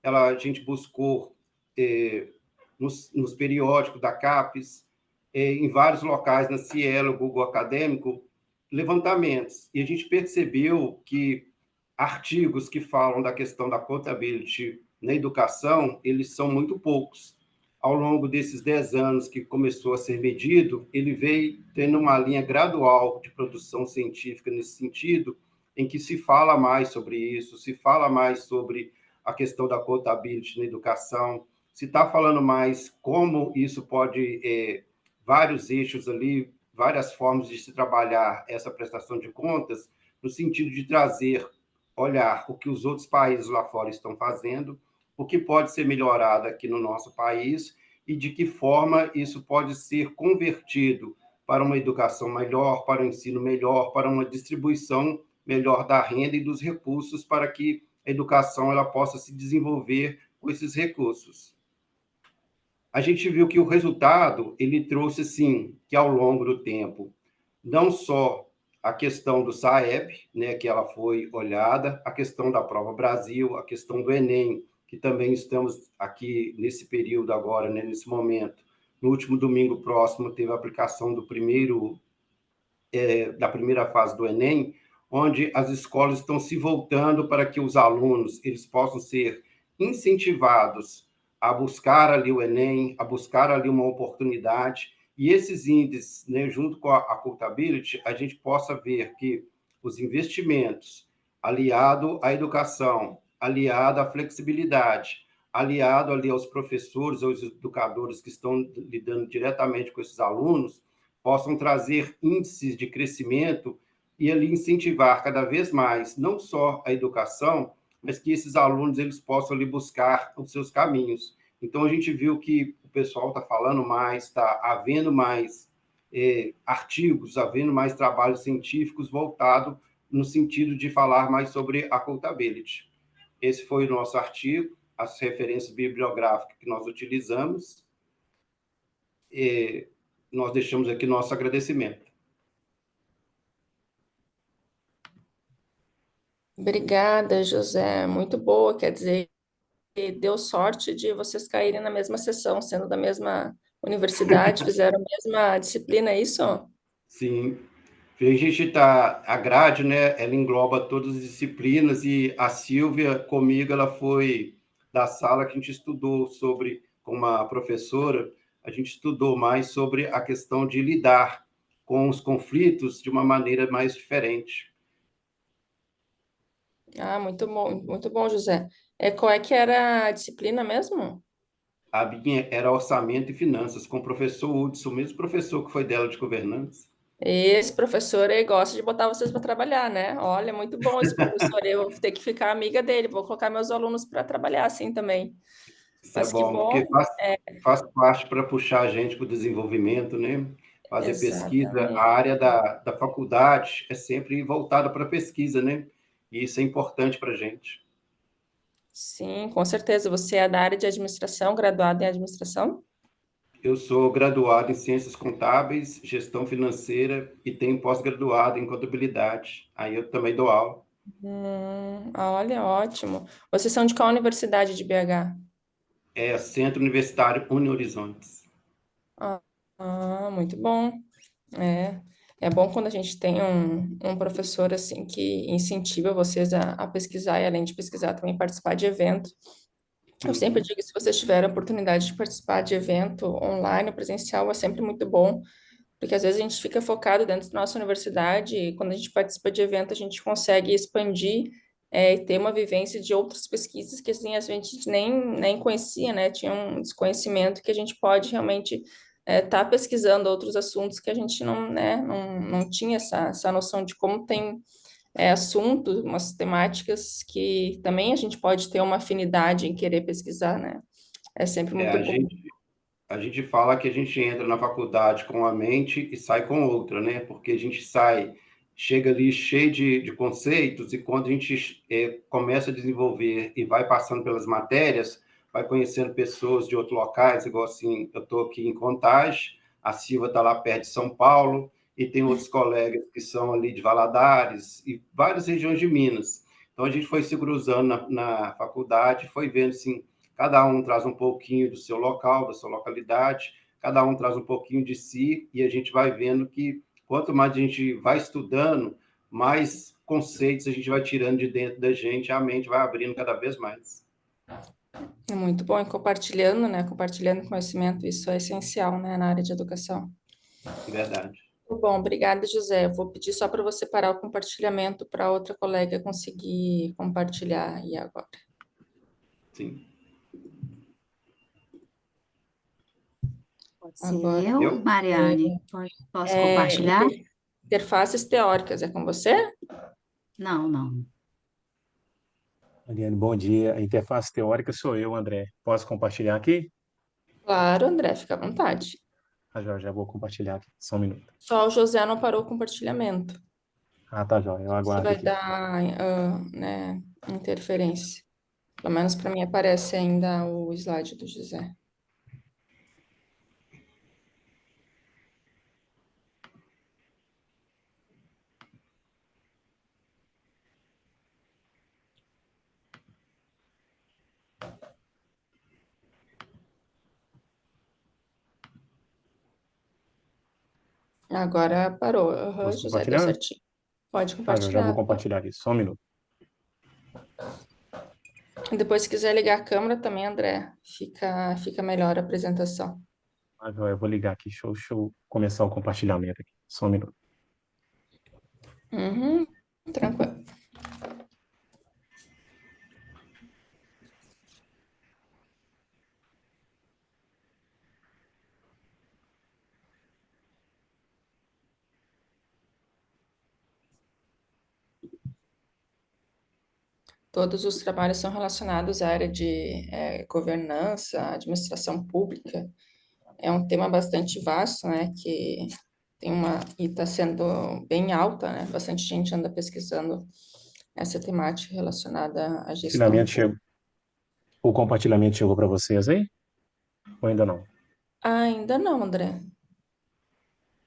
Speaker 5: a gente buscou nos periódicos da CAPES, em vários locais, na Cielo, Google Acadêmico, levantamentos. E a gente percebeu que artigos que falam da questão da contabilidade na educação, eles são muito poucos. Ao longo desses 10 anos que começou a ser medido, ele veio tendo uma linha gradual de produção científica nesse sentido, em que se fala mais sobre isso, se fala mais sobre a questão da contabilidade na educação, se está falando mais como isso pode, vários eixos ali, várias formas de se trabalhar essa prestação de contas, no sentido de trazer, olhar o que os outros países lá fora estão fazendo, o que pode ser melhorado aqui no nosso país e de que forma isso pode ser convertido para uma educação melhor, para um ensino melhor, para uma distribuição melhor da renda e dos recursos, para que a educação ela possa se desenvolver com esses recursos. A gente viu que o resultado ele trouxe, sim, que ao longo do tempo, não só a questão do SAEB, né, que ela foi olhada, a questão da Prova Brasil, a questão do Enem, que também estamos aqui nesse período agora, né, nesse momento. No último domingo próximo teve a aplicação da primeira fase do Enem, onde as escolas estão se voltando para que os alunos eles possam ser incentivados a buscar ali o Enem, a buscar ali uma oportunidade, e esses índices, né, junto com a Accountability, a gente possa ver que os investimentos, aliado à educação, aliado à flexibilidade, aliado ali aos professores, aos educadores que estão lidando diretamente com esses alunos, possam trazer índices de crescimento e ali incentivar cada vez mais, não só a educação, mas que esses alunos eles possam ali buscar os seus caminhos. Então, a gente viu que o pessoal está falando mais, está havendo mais artigos, havendo mais trabalhos científicos voltados no sentido de falar mais sobre accountability. Esse foi o nosso artigo, as referências bibliográficas que nós utilizamos. Nós deixamos aqui nosso agradecimento.
Speaker 3: Obrigada, José. Muito boa. Quer dizer, que deu sorte de vocês caírem na mesma sessão, sendo da mesma universidade, fizeram a mesma disciplina, é isso?
Speaker 5: Sim. A gente está, a grade, né, ela engloba todas as disciplinas e a Silvia, comigo, ela foi da sala que a gente estudou sobre, com uma professora, a gente estudou mais sobre a questão de lidar com os conflitos de uma maneira mais diferente.
Speaker 3: Ah, muito bom, José. Qual é que era a disciplina mesmo?
Speaker 5: A minha era orçamento e finanças, com o professor Hudson, o mesmo professor que foi dela de governança.
Speaker 3: Esse professor aí gosta de botar vocês para trabalhar, né? Olha, muito bom esse professor. Eu vou ter que ficar amiga dele, vou colocar meus alunos para trabalhar assim também.
Speaker 5: Isso é
Speaker 3: Mas que
Speaker 5: bom,
Speaker 3: bom,
Speaker 5: porque faz parte para puxar a gente para o desenvolvimento, né? Fazer pesquisa, a
Speaker 3: exatamente.
Speaker 5: área da faculdade é sempre voltada para pesquisa, né? E isso é importante para a gente.
Speaker 3: Sim, com certeza. Você é da área de administração, graduado em administração?
Speaker 5: Eu sou graduado em Ciências Contábeis, Gestão Financeira e tenho pós-graduado em Contabilidade. Aí eu também dou aula.
Speaker 3: Olha, ótimo. Vocês são de qual universidade de BH?
Speaker 5: É Centro Universitário Uni Horizontes.
Speaker 3: Muito bom. É, é bom quando a gente tem um professor assim que incentiva vocês a pesquisar e além de pesquisar também participar de evento. Eu sempre digo que se vocês tiverem a oportunidade de participar de evento online ou presencial, é sempre muito bom, porque às vezes a gente fica focado dentro da nossa universidade e quando a gente participa de evento a gente consegue expandir e ter uma vivência de outras pesquisas que assim, a gente nem conhecia, né? Tinha um desconhecimento que a gente pode realmente estar pesquisando outros assuntos que a gente não, né, não tinha essa noção de como tem assuntos, umas temáticas que também a gente pode ter uma afinidade em querer pesquisar, né? É sempre
Speaker 5: É,
Speaker 3: muito bom.
Speaker 5: a gente fala que a gente entra na faculdade com uma mente e sai com outra, né? Porque a gente sai, chega ali cheio de conceitos, e quando a gente começa a desenvolver e vai passando pelas matérias, vai conhecendo pessoas de outros locais, igual assim, eu estou aqui em Contagem, a Silva está lá perto de São Paulo, e tem outros colegas que são ali de Valadares e várias regiões de Minas. Então a gente foi se cruzando na faculdade, foi vendo assim, cada um traz um pouquinho do seu local, da sua localidade, cada um traz um pouquinho de si, e a gente vai vendo que quanto mais a gente vai estudando, mais conceitos a gente vai tirando de dentro da gente, a mente vai abrindo cada vez mais.
Speaker 3: É muito bom e compartilhando, né? Compartilhando conhecimento, isso é essencial, né, na área de educação.
Speaker 5: Verdade.
Speaker 3: Muito bom, obrigada, José. Eu vou pedir só para você parar o compartilhamento para outra colega conseguir compartilhar aí agora.
Speaker 5: Sim.
Speaker 1: Pode ser
Speaker 3: Agora,
Speaker 1: eu, Mariane? Posso
Speaker 3: é,
Speaker 1: compartilhar?
Speaker 3: interfaces teóricas, é com você?
Speaker 1: Não, não.
Speaker 4: Mariane, bom dia. A interface teórica sou eu, André. Posso compartilhar aqui?
Speaker 3: Claro, André, fica à vontade.
Speaker 4: Já vou compartilhar aqui. Só um minuto.
Speaker 3: Só o José não parou o compartilhamento.
Speaker 4: Ah, tá, joia. Eu
Speaker 3: Isso
Speaker 4: aguardo
Speaker 3: vai
Speaker 4: aqui.
Speaker 3: dar, né, interferência. Pelo menos para mim aparece ainda o slide do José. Agora parou. Aham,
Speaker 4: Posso
Speaker 3: José, deu
Speaker 4: compartilhar?
Speaker 3: certinho. Pode
Speaker 4: Tá, já vou
Speaker 3: compartilhar.
Speaker 4: compartilhar isso. Só um minuto.
Speaker 3: E depois, se quiser ligar a câmera também, André, fica melhor a apresentação.
Speaker 4: Ah, eu vou ligar aqui. Deixa eu começar o compartilhamento aqui. Só um minuto.
Speaker 3: Uhum, tranquilo. Todos os trabalhos são relacionados à área de governança, administração pública. É um tema bastante vasto, né, que e está sendo bem alta, né? Bastante gente anda pesquisando essa temática relacionada à gestão
Speaker 4: Compartilhamento chegou.
Speaker 3: pública.
Speaker 4: O compartilhamento chegou para vocês aí? Ou ainda não?
Speaker 3: Ainda não, André.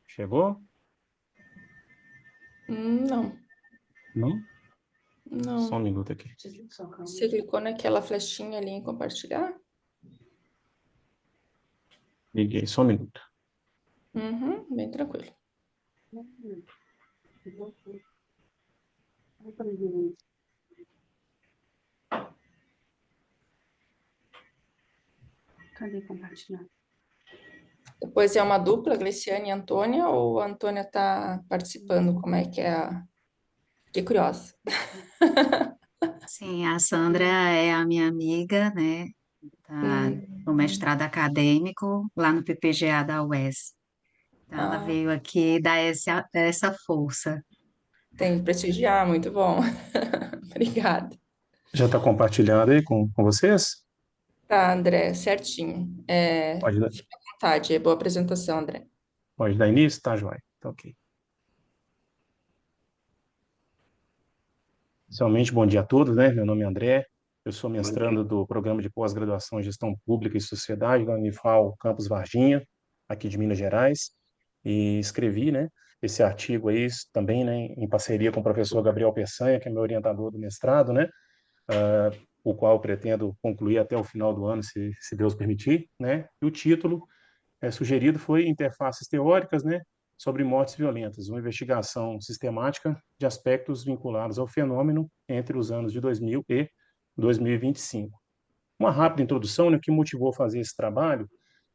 Speaker 4: Chegou?
Speaker 3: Não,
Speaker 4: Não? Só um
Speaker 3: não.
Speaker 4: minuto aqui.
Speaker 3: Você clicou naquela flechinha ali em compartilhar?
Speaker 4: Liguei, só um minuto.
Speaker 3: Uhum, bem tranquilo.
Speaker 1: Cadê compartilhar?
Speaker 3: Depois é uma dupla, Gliciane e Antônia, ou a Antônia está participando? Como é que é a... Fiquei curiosa.
Speaker 1: Sim, a Sandra é a minha amiga, né? Tá no
Speaker 3: Hum,
Speaker 1: mestrado acadêmico lá no PPGA da UES. Então, ela
Speaker 3: ah,
Speaker 1: veio aqui dar essa força.
Speaker 3: tem que prestigiar, muito bom. Obrigada.
Speaker 4: Já está compartilhado aí com vocês?
Speaker 3: Tá, André, certinho.
Speaker 4: Pode dar,
Speaker 3: Fica à vontade, é boa apresentação, André.
Speaker 4: pode dar início? Tá, joia. Tá, ok. Inicialmente, bom dia a todos, né? Meu nome é André, eu sou
Speaker 5: Bom dia.
Speaker 4: mestrando do Programa de Pós-Graduação em Gestão Pública e Sociedade da Unifal Campus Varginha, aqui de Minas Gerais, e escrevi, né, esse artigo aí também, né, em parceria com o professor Gabriel Peçanha, que é meu orientador do mestrado, né, o qual pretendo concluir até o final do ano, se Deus permitir, né, e o título sugerido foi Interfaces Teóricas, né, sobre mortes violentas, uma investigação sistemática de aspectos vinculados ao fenômeno entre os anos de 2000 e 2025. Uma rápida introdução, né, que motivou a fazer esse trabalho,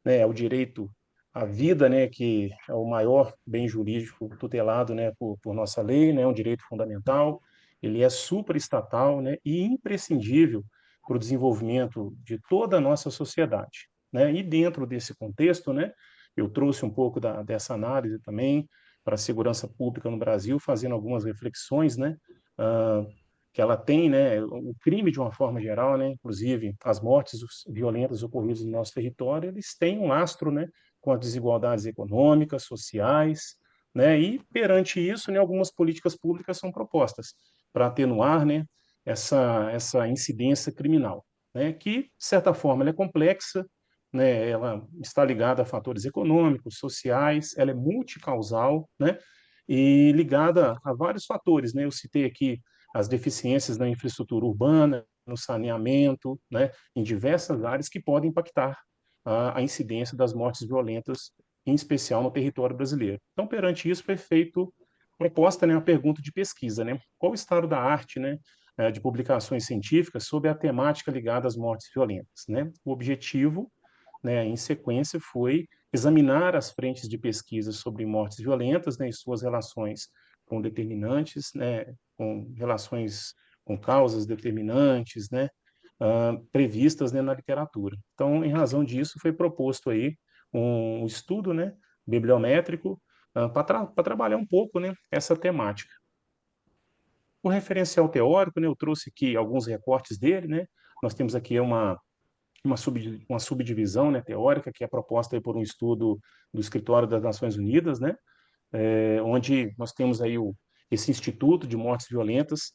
Speaker 4: né, é o direito à vida, né, que é o maior bem jurídico tutelado, né, por nossa lei, né, um direito fundamental. Ele é superestatal, né, e imprescindível para o desenvolvimento de toda a nossa sociedade, né? E dentro desse contexto, né, eu trouxe um pouco dessa análise também para a segurança pública no Brasil, fazendo algumas reflexões, né, uh, que ela tem, né, o crime de uma forma geral, né, inclusive as mortes violentas ocorridas no nosso território, eles têm um lastro, né, com as desigualdades econômicas, sociais, né, e perante isso, né, algumas políticas públicas são propostas para atenuar, né, essa incidência criminal, né, que de certa forma ela é complexa, né, ela está ligada a fatores econômicos, sociais, ela é multicausal, né, e ligada a vários fatores, né. Eu citei aqui as deficiências na infraestrutura urbana, no saneamento, né, em diversas áreas que podem impactar a incidência das mortes violentas, em especial no território brasileiro. Então, perante isso, foi feito proposta, né, uma pergunta de pesquisa, né? Qual o estado da arte, né, de publicações científicas sobre a temática ligada às mortes violentas, né? O objetivo, né, em sequência, foi examinar as frentes de pesquisa sobre mortes violentas, né, e suas relações com determinantes, né, com relações com causas determinantes, né, previstas, né, na literatura. Então, em razão disso, foi proposto aí um estudo, né, bibliométrico para trabalhar um pouco, né, essa temática. O referencial teórico, né, eu trouxe aqui alguns recortes dele, né. Nós temos aqui uma subdivisão, né, teórica, que é proposta aí por um estudo do Escritório das Nações Unidas, né, onde nós temos aí esse Instituto de Mortes Violentas,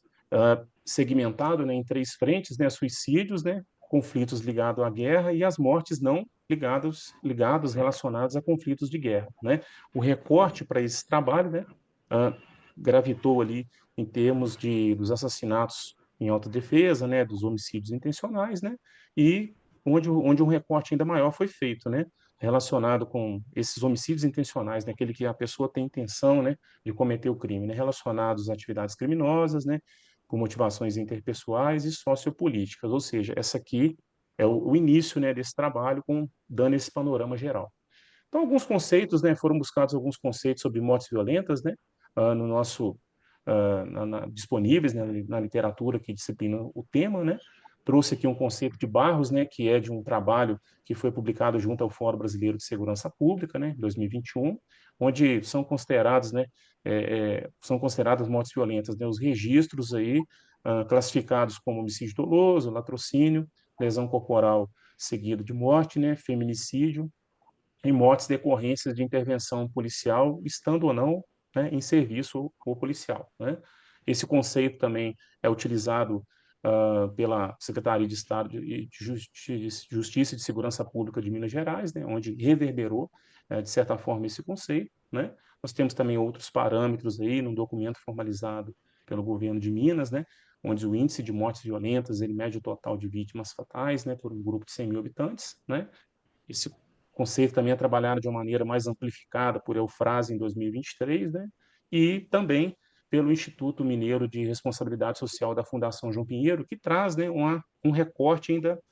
Speaker 4: segmentado, né, em três frentes, né, suicídios, né, conflitos ligados à guerra e as mortes não ligados relacionados a conflitos de guerra, né. O recorte para esse trabalho, né, uh, gravitou ali em termos dos assassinatos em autodefesa, né, dos homicídios intencionais, né, e onde um recorte ainda maior foi feito, né, relacionado com esses homicídios intencionais, né, aquele que a pessoa tem intenção, né, de cometer o crime, né, relacionados a atividades criminosas, né, com motivações interpessoais e sociopolíticas, ou seja, essa aqui é o início, né, desse trabalho, dando esse panorama geral. Então, alguns conceitos, né, foram buscados alguns conceitos sobre mortes violentas, né, no nosso disponíveis, né, na literatura que disciplina o tema, né. Trouxe aqui um conceito de Barros, né, que é de um trabalho que foi publicado junto ao Fórum Brasileiro de Segurança Pública, né, em 2021, onde são considerados, né, são consideradas mortes violentas, né, os registros aí classificados como homicídio doloso, latrocínio, lesão corporal seguido de morte, né, feminicídio, em mortes decorrências de intervenção policial, estando ou não, né, em serviço ou policial, né? Esse conceito também é utilizado pela Secretaria de Estado de Justiça e de Segurança Pública de Minas Gerais, né, onde reverberou, de certa forma, esse conceito, né? Nós temos também outros parâmetros aí no documento formalizado pelo governo de Minas, né, onde o índice de mortes violentas ele mede o total de vítimas fatais, né, por um grupo de 100 mil habitantes, né? Esse conceito também é trabalhado de uma maneira mais amplificada por Eufrase em 2023, né? E também pelo Instituto Mineiro de Responsabilidade Social da Fundação João Pinheiro, que traz, né, um recorte ainda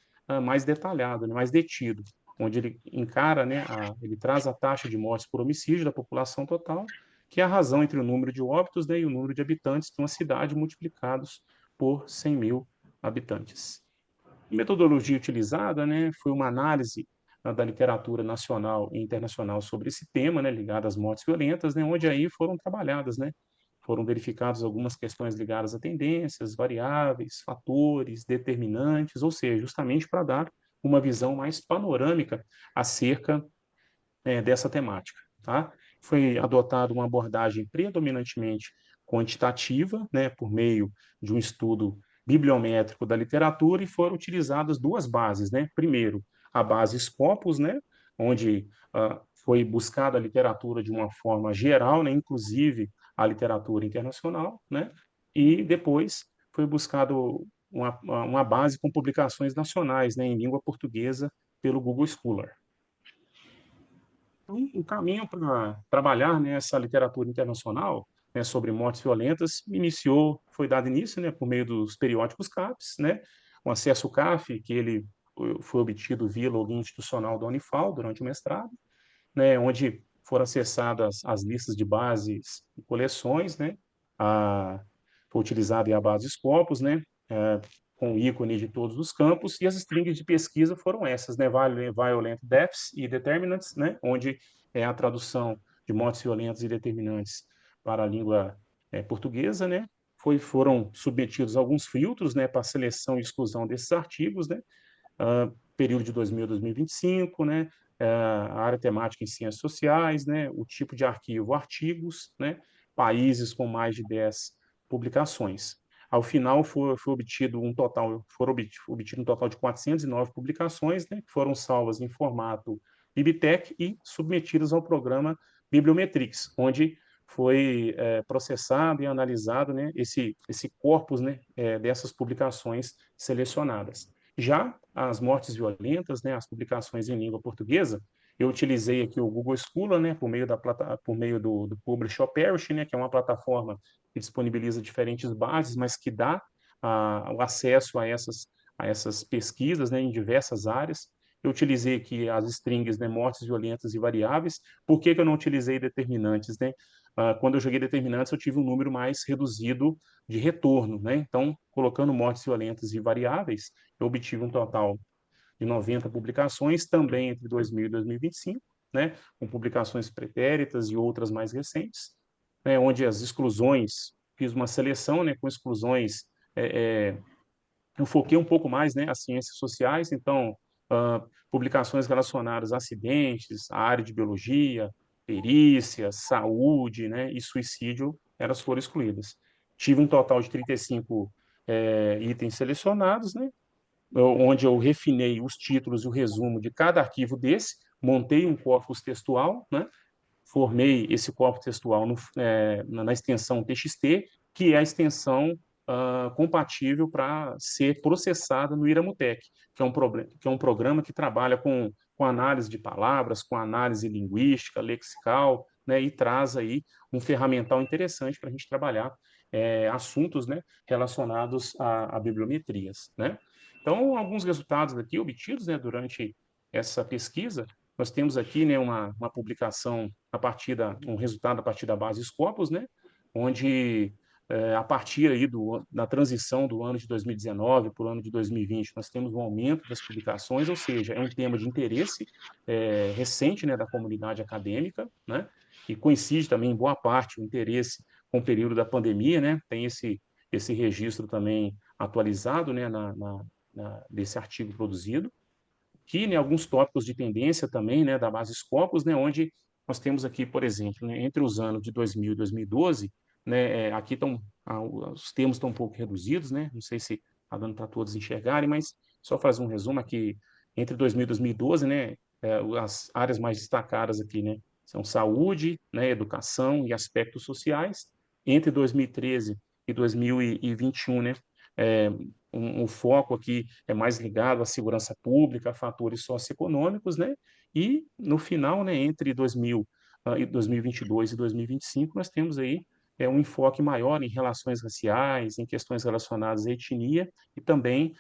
Speaker 4: mais detalhado, né, mais detido, onde ele encara, né, ele traz a taxa de mortes por homicídio da população total, que é a razão entre o número de óbitos, né, e o número de habitantes de uma cidade multiplicados por 100 mil habitantes. A metodologia utilizada, né, foi uma análise da literatura nacional e internacional sobre esse tema, né, ligado às mortes violentas, né, onde aí foram trabalhadas, né, foram verificadas algumas questões ligadas a tendências, variáveis, fatores, determinantes, ou seja, justamente para dar uma visão mais panorâmica acerca dessa temática, tá? Foi adotada uma abordagem predominantemente quantitativa, né, por meio de um estudo bibliométrico da literatura, e foram utilizadas duas bases, né? Primeiro, a base Scopus, né, onde foi buscada a literatura de uma forma geral, né, inclusive a literatura internacional, né? E depois foi buscado uma base com publicações nacionais, né, em língua portuguesa pelo Google Scholar. Então, o caminho para trabalhar nessa literatura internacional, né, sobre mortes violentas foi dado início, né, por meio dos periódicos CAPES, né, o acesso CAF, que ele foi obtido via login institucional da Unifal durante o mestrado, né, onde foram acessadas as listas de bases e coleções, né, foi utilizada a base Scopus, né, com o ícone de todos os campos, e as strings de pesquisa foram essas, né, Violent Deaths e Determinants, né, onde é a tradução de mortes violentas e determinantes para a língua portuguesa, né, foram submetidos alguns filtros, né, para seleção e exclusão desses artigos, né, período de 2000 a 2025, né, a área temática em ciências sociais, né, o tipo de arquivo, artigos, né, países com mais de 10 publicações. Ao final, foram obtido um total de 409 publicações, né, que foram salvas em formato Bibitec e submetidas ao programa Bibliometrix, onde foi processado e analisado, né, esse corpus, né, dessas publicações selecionadas. Já as mortes violentas, né, as publicações em língua portuguesa, eu utilizei aqui o Google Scholar, né, por meio do Publish or Perish, né, que é uma plataforma que disponibiliza diferentes bases, mas que dá o acesso a essas pesquisas, né, em diversas áreas. Eu utilizei aqui as strings, né, mortes violentas e variáveis. Por que que eu não utilizei determinantes, né? Quando eu joguei determinantes, eu tive um número mais reduzido de retorno, né? Então, colocando mortes violentas e variáveis, eu obtive um total de 90 publicações, também entre 2000 e 2025, né, com publicações pretéritas e outras mais recentes, né, onde as exclusões, fiz uma seleção, né, com exclusões, eu foquei um pouco mais, né, as ciências sociais, então, publicações relacionadas a acidentes, a área de biologia, perícia, saúde, né, e suicídio, elas foram excluídas. Tive um total de 35 itens selecionados, né, onde eu refinei os títulos e o resumo de cada arquivo desse, montei um corpus textual, né? Formei esse corpus textual na extensão TXT, que é a extensão compatível para ser processada no Iramutec, que é um programa que trabalha com com análise de palavras, com análise linguística, lexical, né, e traz aí um ferramental interessante para a gente trabalhar assuntos, né, relacionados a bibliometrias, né? Então, alguns resultados aqui obtidos, né, durante essa pesquisa, nós temos aqui, né, uma publicação um resultado a partir da base Scopus, né, onde a partir aí da transição do ano de 2019 para o ano de 2020, nós temos um aumento das publicações, ou seja, é um tema de interesse recente, né, da comunidade acadêmica, né, e coincide também em boa parte o interesse com o período da pandemia, né, tem esse registro também atualizado, né, desse artigo produzido, que, né, alguns tópicos de tendência também, né, da base Scopus, né, onde nós temos aqui, por exemplo, né, entre os anos de 2000 e 2012, né, aqui os termos estão um pouco reduzidos, né, não sei se está dando para todos enxergarem, mas só fazer um resumo aqui, entre 2000 e 2012, né, as áreas mais destacadas aqui, né, são saúde, né, educação e aspectos sociais. Entre 2013 e 2021, né, é, o foco aqui é mais ligado à segurança pública, a fatores socioeconômicos, né? E no final, né, entre 2022 e 2025, nós temos aí um enfoque maior em relações raciais, em questões relacionadas à etnia e também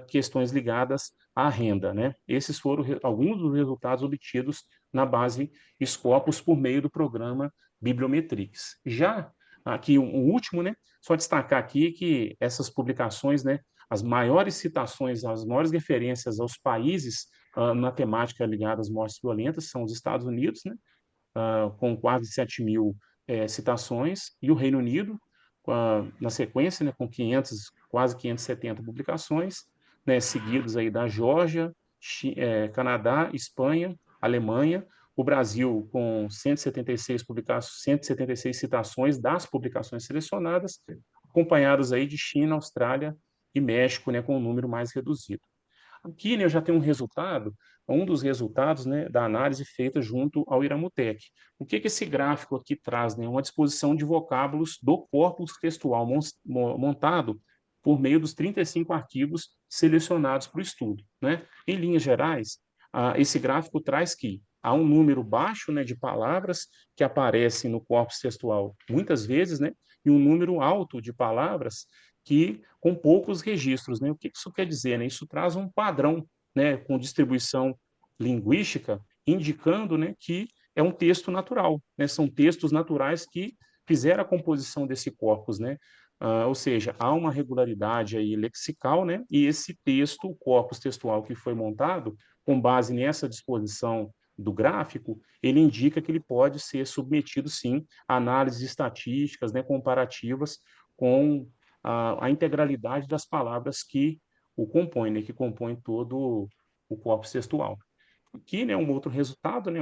Speaker 4: questões ligadas à renda, né? Esses foram alguns dos resultados obtidos na base Scopus por meio do programa Bibliometrix. Já aqui o último, né? Só destacar aqui que essas publicações, né, as maiores citações, as maiores referências aos países na temática ligada às mortes violentas são os Estados Unidos, né, com quase 7.000 citações, e o Reino Unido, na sequência, né, com quase 570 publicações, né, seguidos aí da Geórgia, Canadá, Espanha, Alemanha, o Brasil com 176 citações das publicações selecionadas, acompanhados aí de China, Austrália e México, né, com um número mais reduzido. Aqui, né, eu já tenho um dos resultados, né, da análise feita junto ao Iramutec. O que esse gráfico aqui traz? Né? Uma disposição de vocábulos do corpus textual montado por meio dos 35 artigos selecionados para o estudo, né? Em linhas gerais, esse gráfico traz que há um número baixo, né, de palavras que aparecem no corpus textual muitas vezes, né, e um número alto de palavras que com poucos registros, né? O que isso quer dizer, né? Isso traz um padrão, né, com distribuição linguística, indicando, né, que é um texto natural, né? São textos naturais que fizeram a composição desse corpus, né? Ou seja, há uma regularidade aí lexical, né? E esse texto, o corpus textual que foi montado, com base nessa disposição do gráfico, ele indica que ele pode ser submetido, sim, a análises estatísticas, né, comparativas com a integralidade das palavras que o compõem, né, que compõem todo o corpus textual. Aqui, né, um outro resultado, né,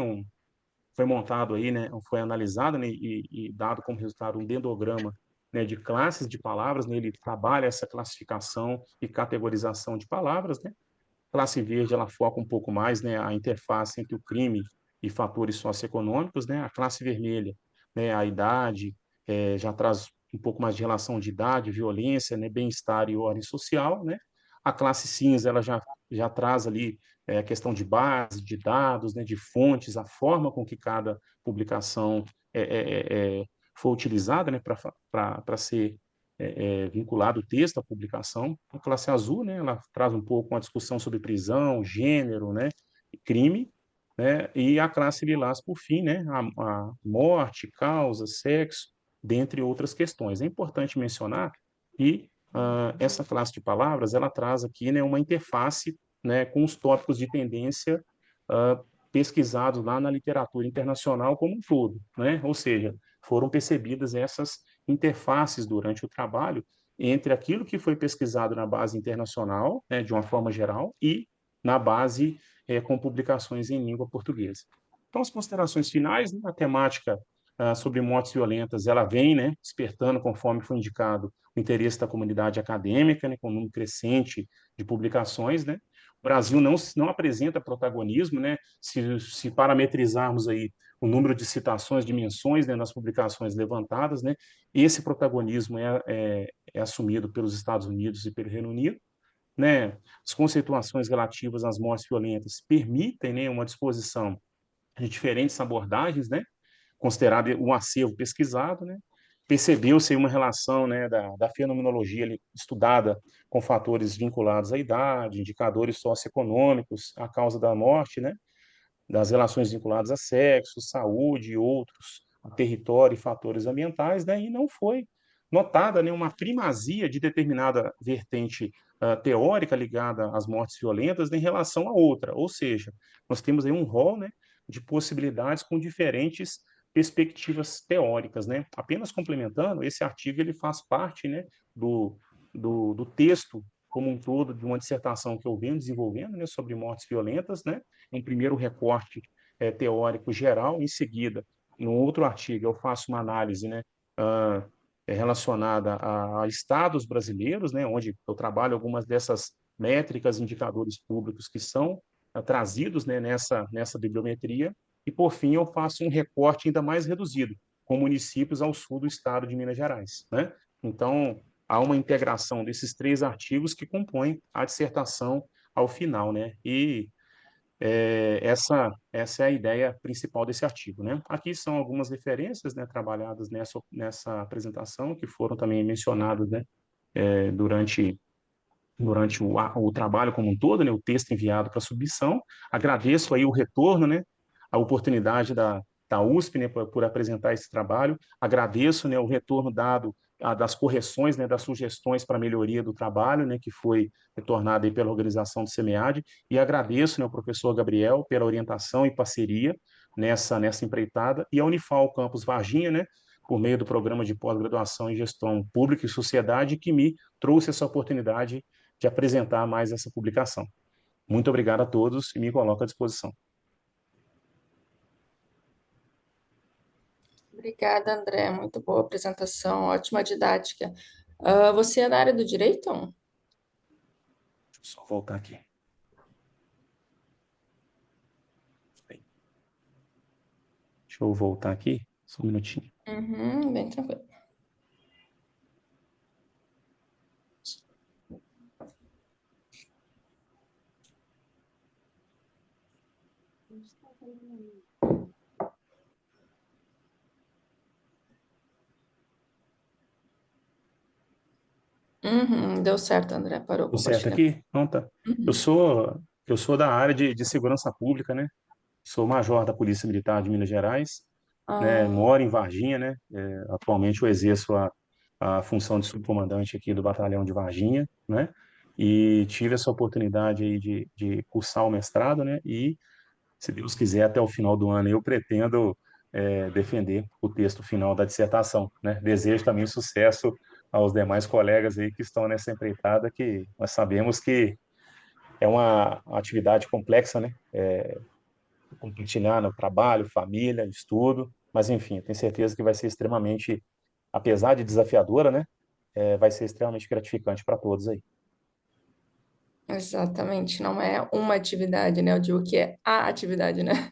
Speaker 4: foi montado aí, né, foi analisado, né, e dado como resultado um dendrograma, né, de classes de palavras, né, ele trabalha essa classificação e categorização de palavras, né. Classe verde, ela foca um pouco mais, né, a interface entre o crime e fatores socioeconômicos, né. A classe vermelha, né, a idade, já traz um pouco mais de relação de idade, violência, né, bem-estar e ordem social, né. A classe cinza, ela já traz ali a questão de base, de dados, né, de fontes, a forma com que cada publicação foi utilizada, né, para ser vinculado o texto à publicação. A classe azul, né, ela traz um pouco uma discussão sobre prisão, gênero, né, e crime, né, e a classe lilás, por fim, né, a morte, causa, sexo, dentre outras questões. É importante mencionar que essa classe de palavras, ela traz aqui, né, uma interface, né, com os tópicos de tendência pesquisados lá na literatura internacional como um todo, né? Ou seja, foram percebidas essas interfaces durante o trabalho entre aquilo que foi pesquisado na base internacional, né, de uma forma geral, e na base com publicações em língua portuguesa. Então, as considerações finais, né, a temática sobre mortes violentas, ela vem, né, despertando, conforme foi indicado, o interesse da comunidade acadêmica, né, com um número crescente de publicações, né. O Brasil não apresenta protagonismo, né, se parametrizarmos aí o número de citações, de menções, né, nas publicações levantadas, né, esse protagonismo é assumido pelos Estados Unidos e pelo Reino Unido, né, as conceituações relativas às mortes violentas permitem, né, uma disposição de diferentes abordagens, né, considerado um acervo pesquisado, né, percebeu-se aí uma relação, né, da fenomenologia ali, estudada com fatores vinculados à idade, indicadores socioeconômicos, a causa da morte, né, das relações vinculadas a sexo, saúde e outros, a território e fatores ambientais, né, e não foi notada nenhuma primazia de determinada vertente teórica ligada às mortes violentas em relação a outra, ou seja, nós temos aí um rol, né, de possibilidades com diferentes perspectivas teóricas, né? Apenas complementando, esse artigo ele faz parte, né, do texto como um todo de uma dissertação que eu venho desenvolvendo, né, sobre mortes violentas, né? Um primeiro recorte teórico geral, em seguida, no outro artigo, eu faço uma análise, né, uh, relacionada a estados brasileiros, né, onde eu trabalho algumas dessas métricas, indicadores públicos que são trazidos, né, nessa bibliometria, e, por fim, eu faço um recorte ainda mais reduzido, com municípios ao sul do estado de Minas Gerais, né? Então, há uma integração desses três artigos que compõem a dissertação ao final, né? E essa é a ideia principal desse artigo, né? Aqui são algumas referências, né, trabalhadas nessa apresentação, que foram também mencionadas, né, durante o trabalho como um todo, né, o texto enviado para submissão. Agradeço aí o retorno, né, a oportunidade da USP, né, por apresentar esse trabalho. Agradeço, né, o retorno dado das correções, né, das sugestões para melhoria do trabalho, né, que foi retornado aí pela organização do SEMEAD, e agradeço, né, ao professor Gabriel pela orientação e parceria nessa empreitada, e a Unifal Campus Varginha, né, por meio do programa de pós-graduação em gestão pública e sociedade, que me trouxe essa oportunidade de apresentar mais essa publicação. Muito obrigado a todos e me coloco à disposição.
Speaker 3: Obrigada, André. Muito boa apresentação, ótima didática. Você é da área do direito?
Speaker 4: Deixa eu só voltar aqui. Deixa eu voltar aqui, só um minutinho.
Speaker 3: Uhum, bem tranquilo. Uhum, deu certo, André. Parou
Speaker 4: Tudo certo
Speaker 3: compartilhando.
Speaker 4: aqui? Não, tá. Eu
Speaker 3: Uhum.
Speaker 4: sou, eu sou da área de segurança pública, né? Sou major da Polícia Militar de Minas Gerais, né?
Speaker 3: Ah,
Speaker 4: Moro em Varginha, né? Atualmente eu exerço a função de subcomandante aqui do Batalhão de Varginha, né? E tive essa oportunidade aí de cursar o mestrado, né? E se Deus quiser, até o final do ano eu pretendo defender o texto final da dissertação, né? Desejo também sucesso aos demais colegas aí que estão nessa empreitada, que nós sabemos que é uma atividade complexa, né? Compartilhar no trabalho, família, estudo, mas enfim, eu tenho certeza que vai ser extremamente, apesar de desafiadora, né? Vai ser extremamente gratificante para todos aí.
Speaker 3: exatamente. Não é uma atividade, né? Eu digo que é a atividade, né?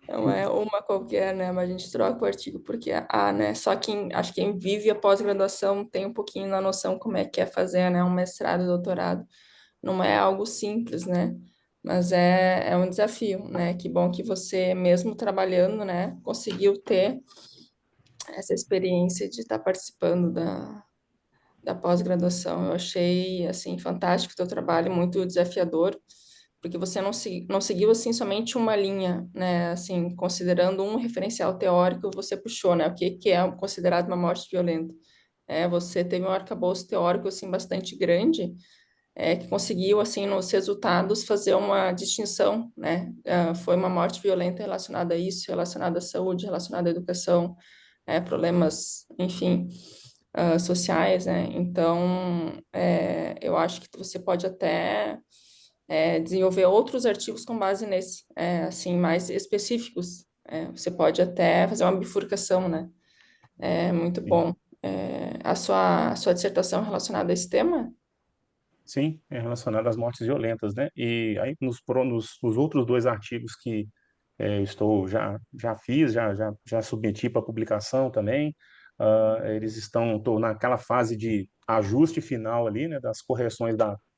Speaker 3: Não é uma qualquer, né? Mas a gente troca o artigo porque é a, né? Só quem, acho que quem vive a pós-graduação tem um pouquinho na noção como é que é fazer, né? Um mestrado, doutorado. Não é algo simples, né? Mas é um desafio, né? Que bom que você, mesmo trabalhando, né? Conseguiu ter essa experiência de estar participando da pós-graduação. Eu achei, assim, fantástico o teu trabalho, muito desafiador, porque você não seguiu, assim, somente uma linha, né, assim, considerando um referencial teórico, você puxou, né, o que é considerado uma morte violenta. Você teve um arcabouço teórico, assim, bastante grande, que conseguiu, assim, nos resultados, fazer uma distinção, né, foi uma morte violenta relacionada a isso, relacionada à saúde, relacionada à educação, problemas, enfim, sociais, né? Então, eu acho que você pode até desenvolver outros artigos com base nesse, assim, mais específicos. Você pode até fazer uma bifurcação, né? É muito
Speaker 4: Sim.
Speaker 3: bom. A sua dissertação relacionada a esse tema?
Speaker 4: Sim, é relacionado às mortes violentas, né? E aí nos outros dois artigos que já fiz, já submeti para publicação também. Eles estou naquela fase de ajuste final ali, né? Das correções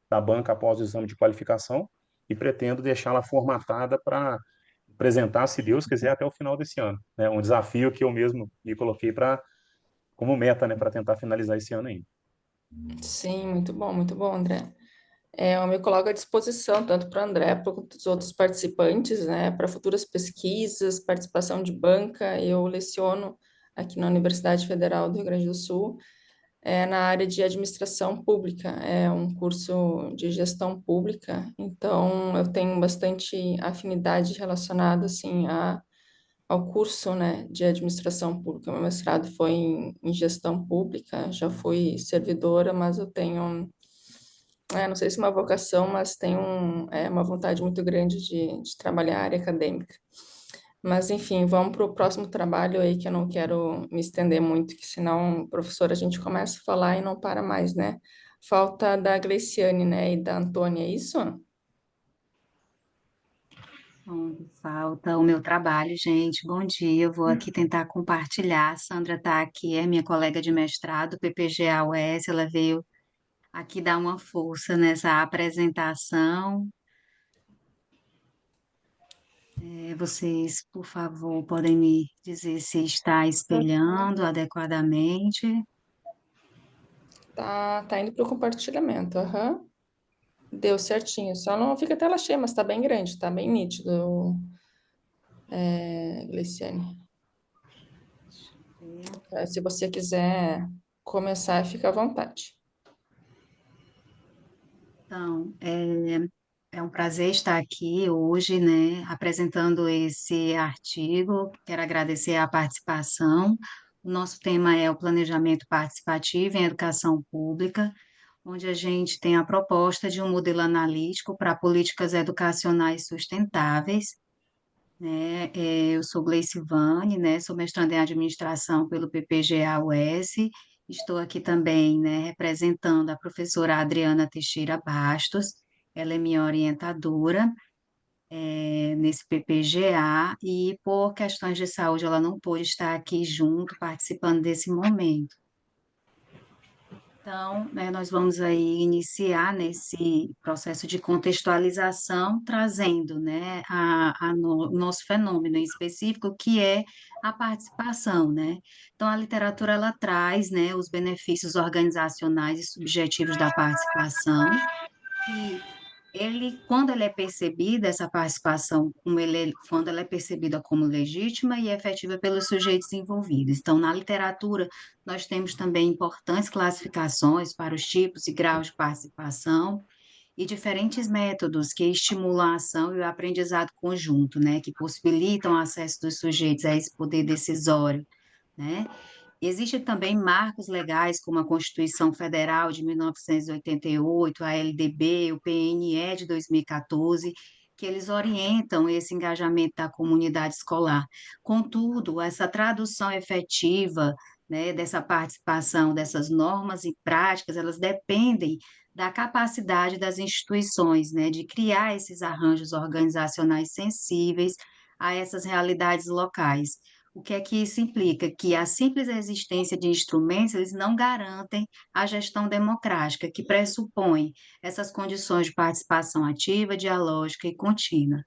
Speaker 4: da banca após o exame de qualificação e pretendo deixá-la formatada para apresentar, se Deus quiser, até o final desse ano. É um desafio que eu mesmo me coloquei como meta, né, para tentar finalizar esse ano ainda.
Speaker 3: Sim, muito bom, André. Eu me coloco à disposição, tanto para o André quanto para os outros participantes, né, para futuras pesquisas, participação de banca. Eu leciono aqui na Universidade Federal do Rio Grande do Sul, na área de administração pública, é um curso de gestão pública, então eu tenho bastante afinidade relacionada, assim, ao curso, né, de administração pública. Meu mestrado foi em gestão pública, já fui servidora, mas eu tenho não sei se é uma vocação, mas tenho uma vontade muito grande de trabalhar a área acadêmica. Mas, enfim, vamos para o próximo trabalho aí, que eu não quero me estender muito, que senão, professor, a gente começa a falar e não para mais, né? Falta da Gleiciane, né, e da Antônia, é isso?
Speaker 1: Bom, falta o meu trabalho, gente. Bom dia, eu vou aqui tentar compartilhar. A Sandra está aqui, é minha colega de mestrado, PPGA-US, ela veio aqui dar uma força nessa apresentação. Vocês, por favor, podem me dizer se está espelhando adequadamente.
Speaker 3: Tá indo para o compartilhamento, aham. Deu certinho, só não fica a tela cheia, mas tá bem grande, tá bem nítido, Gleiciane. Se você quiser começar, fica à vontade.
Speaker 1: Então, é um prazer estar aqui hoje, né, apresentando esse artigo. Quero agradecer a participação. O nosso tema é o planejamento participativo em educação pública, onde a gente tem a proposta de um modelo analítico para políticas educacionais sustentáveis, né? Eu sou Gleice Vane, né? Sou mestranda em administração pelo PPGA-US. Estou aqui também, né, representando a professora Adriana Teixeira Bastos. Ela é minha orientadora, nesse PPGA e por questões de saúde ela não pôde estar aqui junto, participando desse momento. Então, né, nós vamos aí iniciar nesse processo de contextualização, trazendo, né, o nosso fenômeno em específico, que é a participação, né? Então, a literatura, ela traz, né, os benefícios organizacionais e subjetivos da participação, e quando ele é percebida, essa participação, quando ela é percebida como legítima e efetiva pelos sujeitos envolvidos. Então, na literatura, nós temos também importantes classificações para os tipos e graus de participação e diferentes métodos que estimulam a ação e o aprendizado conjunto, né, que possibilitam o acesso dos sujeitos a esse poder decisório, né? Existem também marcos legais, como a Constituição Federal de 1988, a LDB, o PNE de 2014, que eles orientam esse engajamento da comunidade escolar. Contudo, essa tradução efetiva, né, dessa participação, dessas normas e práticas, elas dependem da capacidade das instituições, né, de criar esses arranjos organizacionais sensíveis a essas realidades locais. O que é que isso implica? Que a simples existência de instrumentos, eles não garantem a gestão democrática, que pressupõe essas condições de participação ativa, dialógica e contínua.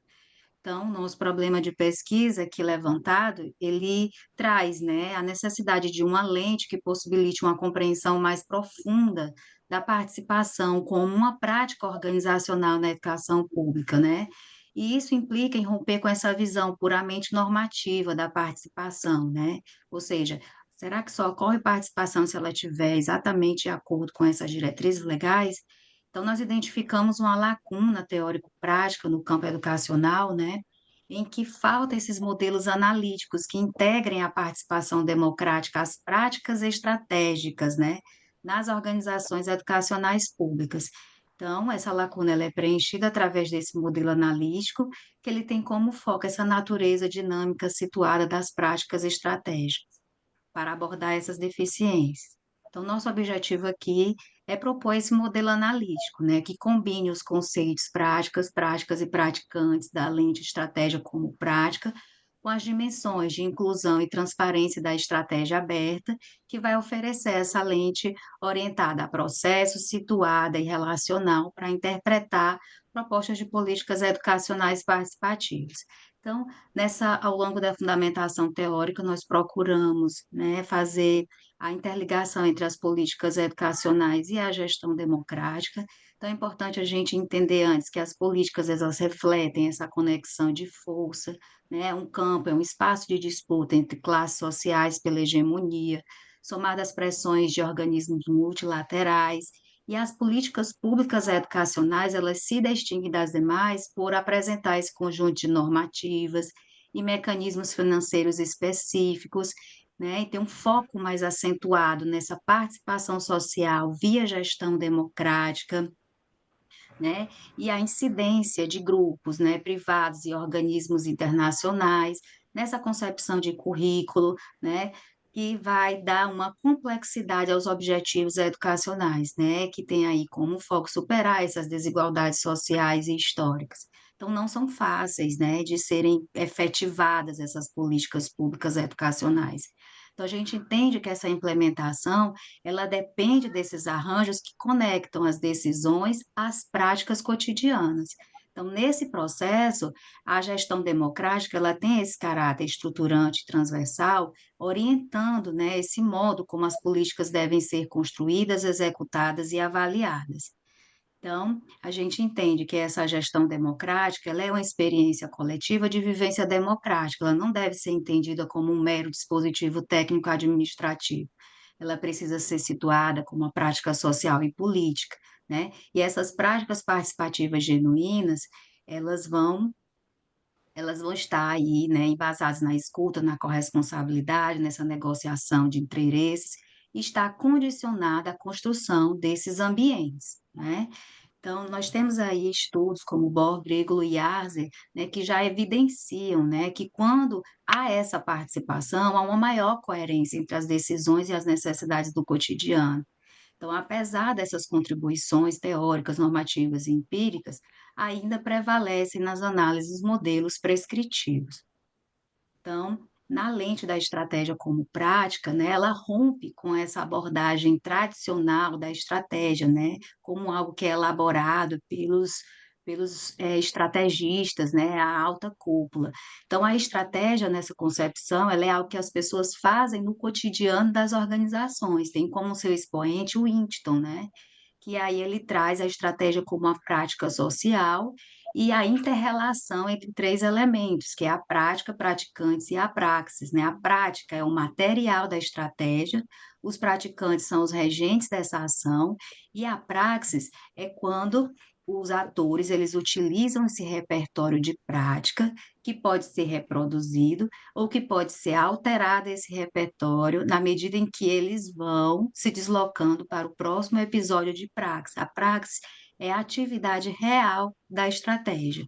Speaker 1: Então, nosso problema de pesquisa aqui levantado, ele traz, né, a necessidade de uma lente que possibilite uma compreensão mais profunda da participação como uma prática organizacional na educação pública, né? E isso implica em romper com essa visão puramente normativa da participação, né? Ou seja, será que só ocorre participação se ela estiver exatamente de acordo com essas diretrizes legais? Então, nós identificamos uma lacuna teórico-prática no campo educacional, né, em que falta esses modelos analíticos que integrem a participação democrática às práticas estratégicas, né, nas organizações educacionais públicas. Então, essa lacuna ela é preenchida através desse modelo analítico, que ele tem como foco essa natureza dinâmica situada das práticas estratégicas, para abordar essas deficiências. Então, nosso objetivo aqui é propor esse modelo analítico, né, que combine os conceitos práticas, práticas e praticantes da lente estratégia como prática, com as dimensões de inclusão e transparência da estratégia aberta, que vai oferecer essa lente orientada a processos, situada e relacional para interpretar propostas de políticas educacionais participativas. Então, ao longo da fundamentação teórica, nós procuramos, né, fazer a interligação entre as políticas educacionais e a gestão democrática. Então, é importante a gente entender antes que as políticas elas refletem essa conexão de força, né? Um campo é um espaço de disputa entre classes sociais pela hegemonia, somado às pressões de organismos multilaterais, e as políticas públicas educacionais, elas se distinguem das demais por apresentar esse conjunto de normativas e mecanismos financeiros específicos, né, e ter um foco mais acentuado nessa participação social via gestão democrática, né, e a incidência de grupos, né, privados e organismos internacionais nessa concepção de currículo, né, que vai dar uma complexidade aos objetivos educacionais, né, que tem aí como foco superar essas desigualdades sociais e históricas. Então, não são fáceis, né, de serem efetivadas essas políticas públicas educacionais. Então, a gente entende que essa implementação ela depende desses arranjos que conectam as decisões às práticas cotidianas. Então, nesse processo, a gestão democrática ela tem esse caráter estruturante e transversal, orientando, né, esse modo como as políticas devem ser construídas, executadas e avaliadas. Então, a gente entende que essa gestão democrática, ela é uma experiência coletiva de vivência democrática, ela não deve ser entendida como um mero dispositivo técnico-administrativo. Ela precisa ser situada como uma prática social e política, né? E essas práticas participativas genuínas, elas vão elas vão estar aí, né, embasadas na escuta, na corresponsabilidade, nessa negociação de interesses, e está condicionada à construção desses ambientes, né? Então, nós temos aí estudos como Borg, Gregolo e Arzer, né, que já evidenciam, né, que quando há essa participação, há uma maior coerência entre as decisões e as necessidades do cotidiano. Então, apesar dessas contribuições teóricas, normativas e empíricas, ainda prevalecem nas análises modelos prescritivos. Então, na lente da estratégia como prática, né, ela rompe com essa abordagem tradicional da estratégia, né, como algo que é elaborado pelos estrategistas, né, a alta cúpula. Então, a estratégia nessa concepção, ela é algo que as pessoas fazem no cotidiano das organizações, tem como seu expoente o Hinton, né, que aí ele traz a estratégia como uma prática social e a inter-relação entre três elementos, que é a prática, praticantes e a praxis, né? A prática é o material da estratégia, os praticantes são os regentes dessa ação, e a praxis é quando os atores, eles utilizam esse repertório de prática, que pode ser reproduzido, ou que pode ser alterado esse repertório na medida em que eles vão se deslocando para o próximo episódio de praxis. A praxis é a atividade real da estratégia.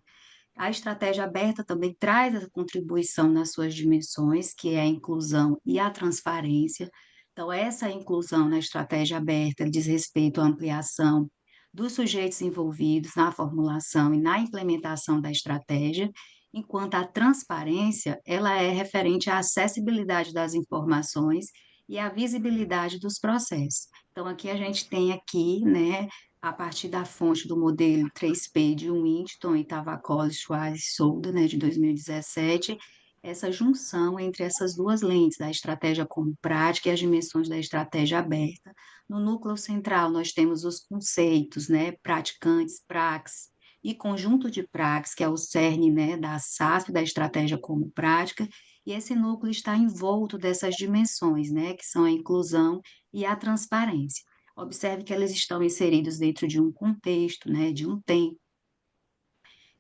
Speaker 1: A estratégia aberta também traz a contribuição nas suas dimensões, que é a inclusão e a transparência. Então, essa inclusão na estratégia aberta diz respeito à ampliação dos sujeitos envolvidos na formulação e na implementação da estratégia, enquanto a transparência, ela é referente à acessibilidade das informações e à visibilidade dos processos. Então, aqui a gente tem aqui, né, a partir da fonte do modelo 3P de Winton e Tavakoli, Schwartz e Souda, né, de 2017, essa junção entre essas duas lentes, da estratégia como prática e as dimensões da estratégia aberta. No núcleo central, nós temos os conceitos, né, praticantes, praxis, e conjunto de praxis, que é o cerne, né, da SASP, da estratégia como prática, e esse núcleo está envolto dessas dimensões, né, que são a inclusão e a transparência. Observe que eles estão inseridos dentro de um contexto, né, de um tempo.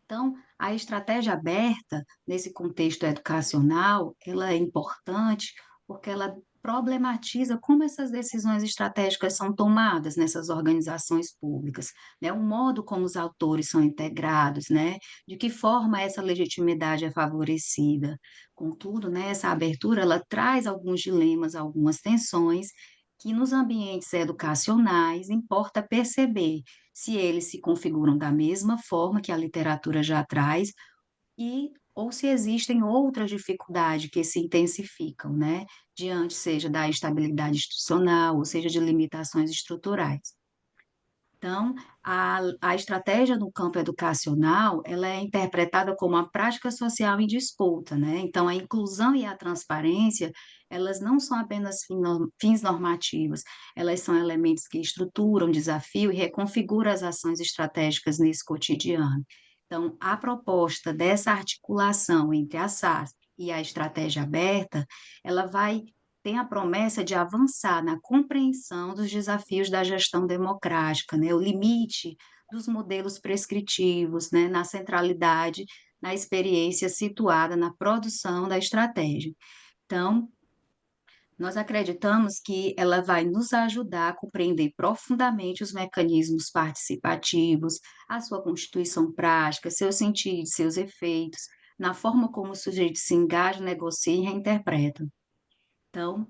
Speaker 1: Então, a estratégia aberta, nesse contexto educacional, ela é importante porque ela problematiza como essas decisões estratégicas são tomadas nessas organizações públicas, né? O modo como os autores são integrados, né? De que forma essa legitimidade é favorecida. Contudo, né, essa abertura, ela traz alguns dilemas, algumas tensões, que nos ambientes educacionais importa perceber se eles se configuram da mesma forma que a literatura já traz, e ou se existem outras dificuldades que se intensificam, né, diante, seja da instabilidade institucional, ou seja, de limitações estruturais. Então, a estratégia no campo educacional, ela é interpretada como uma prática social em disputa, né? Então, a inclusão e a transparência, elas não são apenas fins normativos, elas são elementos que estruturam o desafio e reconfiguram as ações estratégicas nesse cotidiano. Então, a proposta dessa articulação entre a SAS e a estratégia aberta, ela vai tem a promessa de avançar na compreensão dos desafios da gestão democrática, né? O limite dos modelos prescritivos, né? Na centralidade, na experiência situada na produção da estratégia. Então, nós acreditamos que ela vai nos ajudar a compreender profundamente os mecanismos participativos, a sua constituição prática, seus sentidos, seus efeitos, na forma como o sujeito se engaja, negocia e reinterpreta. Então,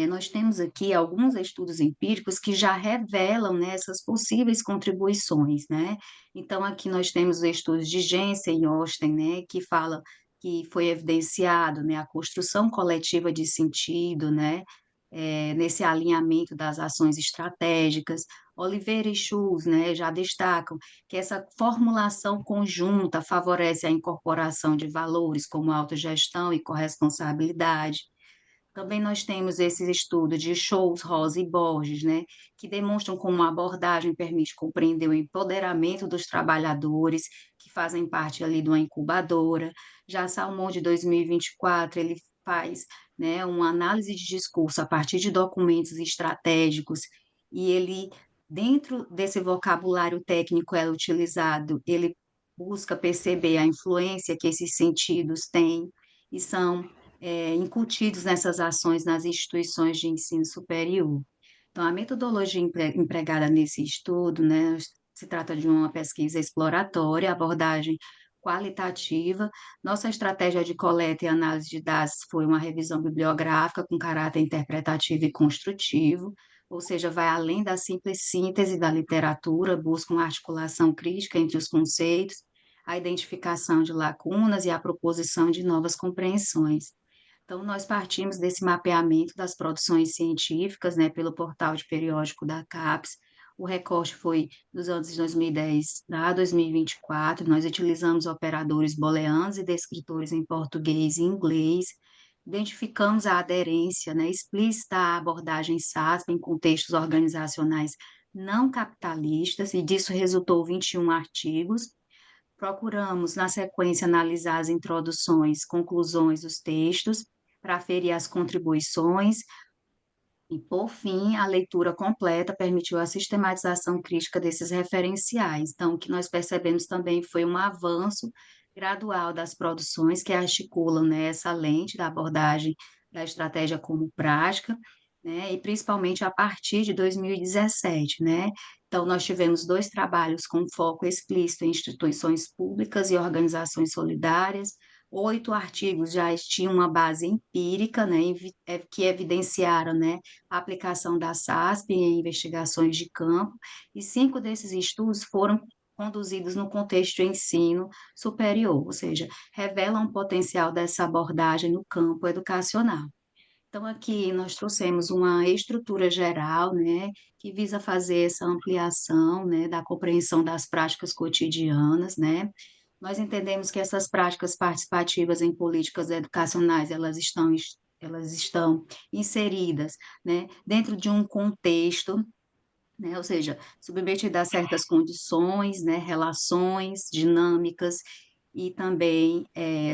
Speaker 1: nós temos aqui alguns estudos empíricos que já revelam, né, essas possíveis contribuições, né? Então, aqui nós temos os estudos de Jensen e Osten, né, que fala que foi evidenciado, né, a construção coletiva de sentido, né, nesse alinhamento das ações estratégicas. Oliveira e Schultz, né, já destacam que essa formulação conjunta favorece a incorporação de valores como autogestão e corresponsabilidade. Também nós temos esses estudos de Scholz, Rosa e Borges, né, que demonstram como a abordagem permite compreender o empoderamento dos trabalhadores que fazem parte ali de uma incubadora. Já Salmon, de 2024, ele faz, né, uma análise de discurso a partir de documentos estratégicos e ele, dentro desse vocabulário técnico é utilizado, ele busca perceber a influência que esses sentidos têm e são incutidos nessas ações nas instituições de ensino superior. Então, a metodologia empregada nesse estudo, né, se trata de uma pesquisa exploratória, abordagem qualitativa. Nossa estratégia de coleta e análise de dados foi uma revisão bibliográfica com caráter interpretativo e construtivo, ou seja, vai além da simples síntese da literatura, busca uma articulação crítica entre os conceitos, a identificação de lacunas e a proposição de novas compreensões. Então, nós partimos desse mapeamento das produções científicas, né, pelo portal de periódico da CAPES. O recorte foi dos anos de 2010 a 2024. Nós utilizamos operadores booleanos e descritores em português e inglês. Identificamos a aderência, né, explícita à abordagem SASP em contextos organizacionais não capitalistas, e disso resultou 21 artigos. Procuramos, na sequência, analisar as introduções, conclusões dos textos, para aferir as contribuições, e, por fim, a leitura completa permitiu a sistematização crítica desses referenciais. Então, o que nós percebemos também foi um avanço gradual das produções que articulam, né, essa lente da abordagem da estratégia como prática, né, e principalmente a partir de 2017, né? Então, nós tivemos 2 trabalhos com foco explícito em instituições públicas e organizações solidárias. 8 artigos já tinham uma base empírica, né, que evidenciaram, né, a aplicação da SASP em investigações de campo, e 5 desses estudos foram conduzidos no contexto de ensino superior, ou seja, revelam o potencial dessa abordagem no campo educacional. Então, aqui nós trouxemos uma estrutura geral, né, que visa fazer essa ampliação, né, da compreensão das práticas cotidianas, né. Nós entendemos que essas práticas participativas em políticas educacionais, elas estão inseridas, né, dentro de um contexto, né, ou seja, submetida a certas condições, né, relações, dinâmicas e também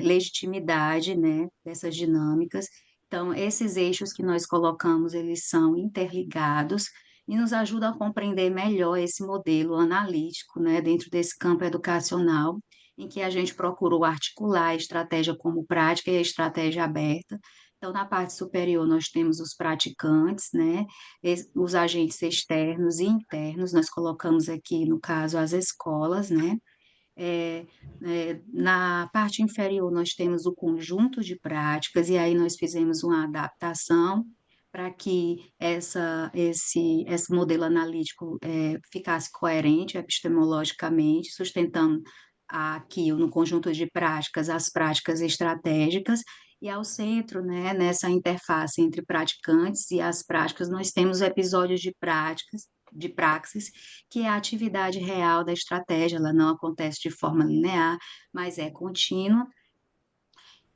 Speaker 1: legitimidade, né, dessas dinâmicas. Então, esses eixos que nós colocamos, eles são interligados e nos ajudam a compreender melhor esse modelo analítico, né, dentro desse campo educacional, em que a gente procurou articular a estratégia como prática e a estratégia aberta. Então, na parte superior, nós temos os praticantes, né, os agentes externos e internos, nós colocamos aqui, no caso, as escolas, né, na parte inferior, nós temos o conjunto de práticas, e aí nós fizemos uma adaptação para que esse modelo analítico ficasse coerente epistemologicamente, sustentando aqui no conjunto de práticas, as práticas estratégicas, e ao centro, né, nessa interface entre praticantes e as práticas, nós temos episódios de práticas, de praxis, que é a atividade real da estratégia, ela não acontece de forma linear, mas é contínua,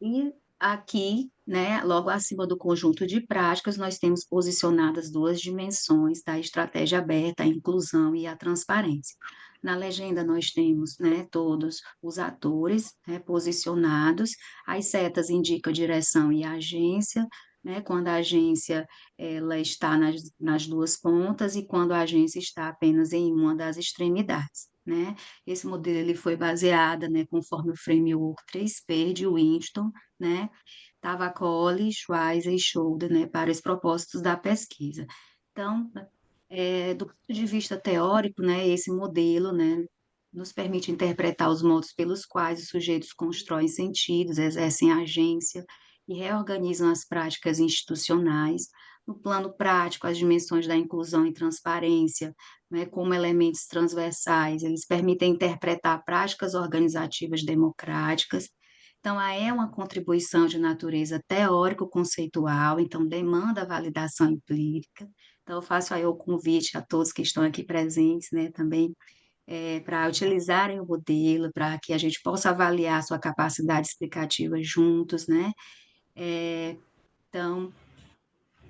Speaker 1: e aqui, né, logo acima do conjunto de práticas, nós temos posicionadas duas dimensões da estratégia aberta, a inclusão e a transparência. Na legenda, nós temos, né, todos os atores, né, posicionados, as setas indicam a direção e a agência, né, quando a agência ela está nas duas pontas e quando a agência está apenas em uma das extremidades, né? Esse modelo ele foi baseado, né, conforme o framework 3P de Winston, né, Tavakoli, Schweizer e Scholder, né, para os propósitos da pesquisa. Então, do ponto de vista teórico, né, esse modelo, né, nos permite interpretar os modos pelos quais os sujeitos constroem sentidos, exercem agência e reorganizam as práticas institucionais. No plano prático, as dimensões da inclusão e transparência, né, como elementos transversais, eles permitem interpretar práticas organizativas democráticas. Então, é uma contribuição de natureza teórico-conceitual, então demanda validação empírica. Então, eu faço aí o convite a todos que estão aqui presentes, né, também, para utilizarem o modelo, para que a gente possa avaliar a sua capacidade explicativa juntos, né? Então,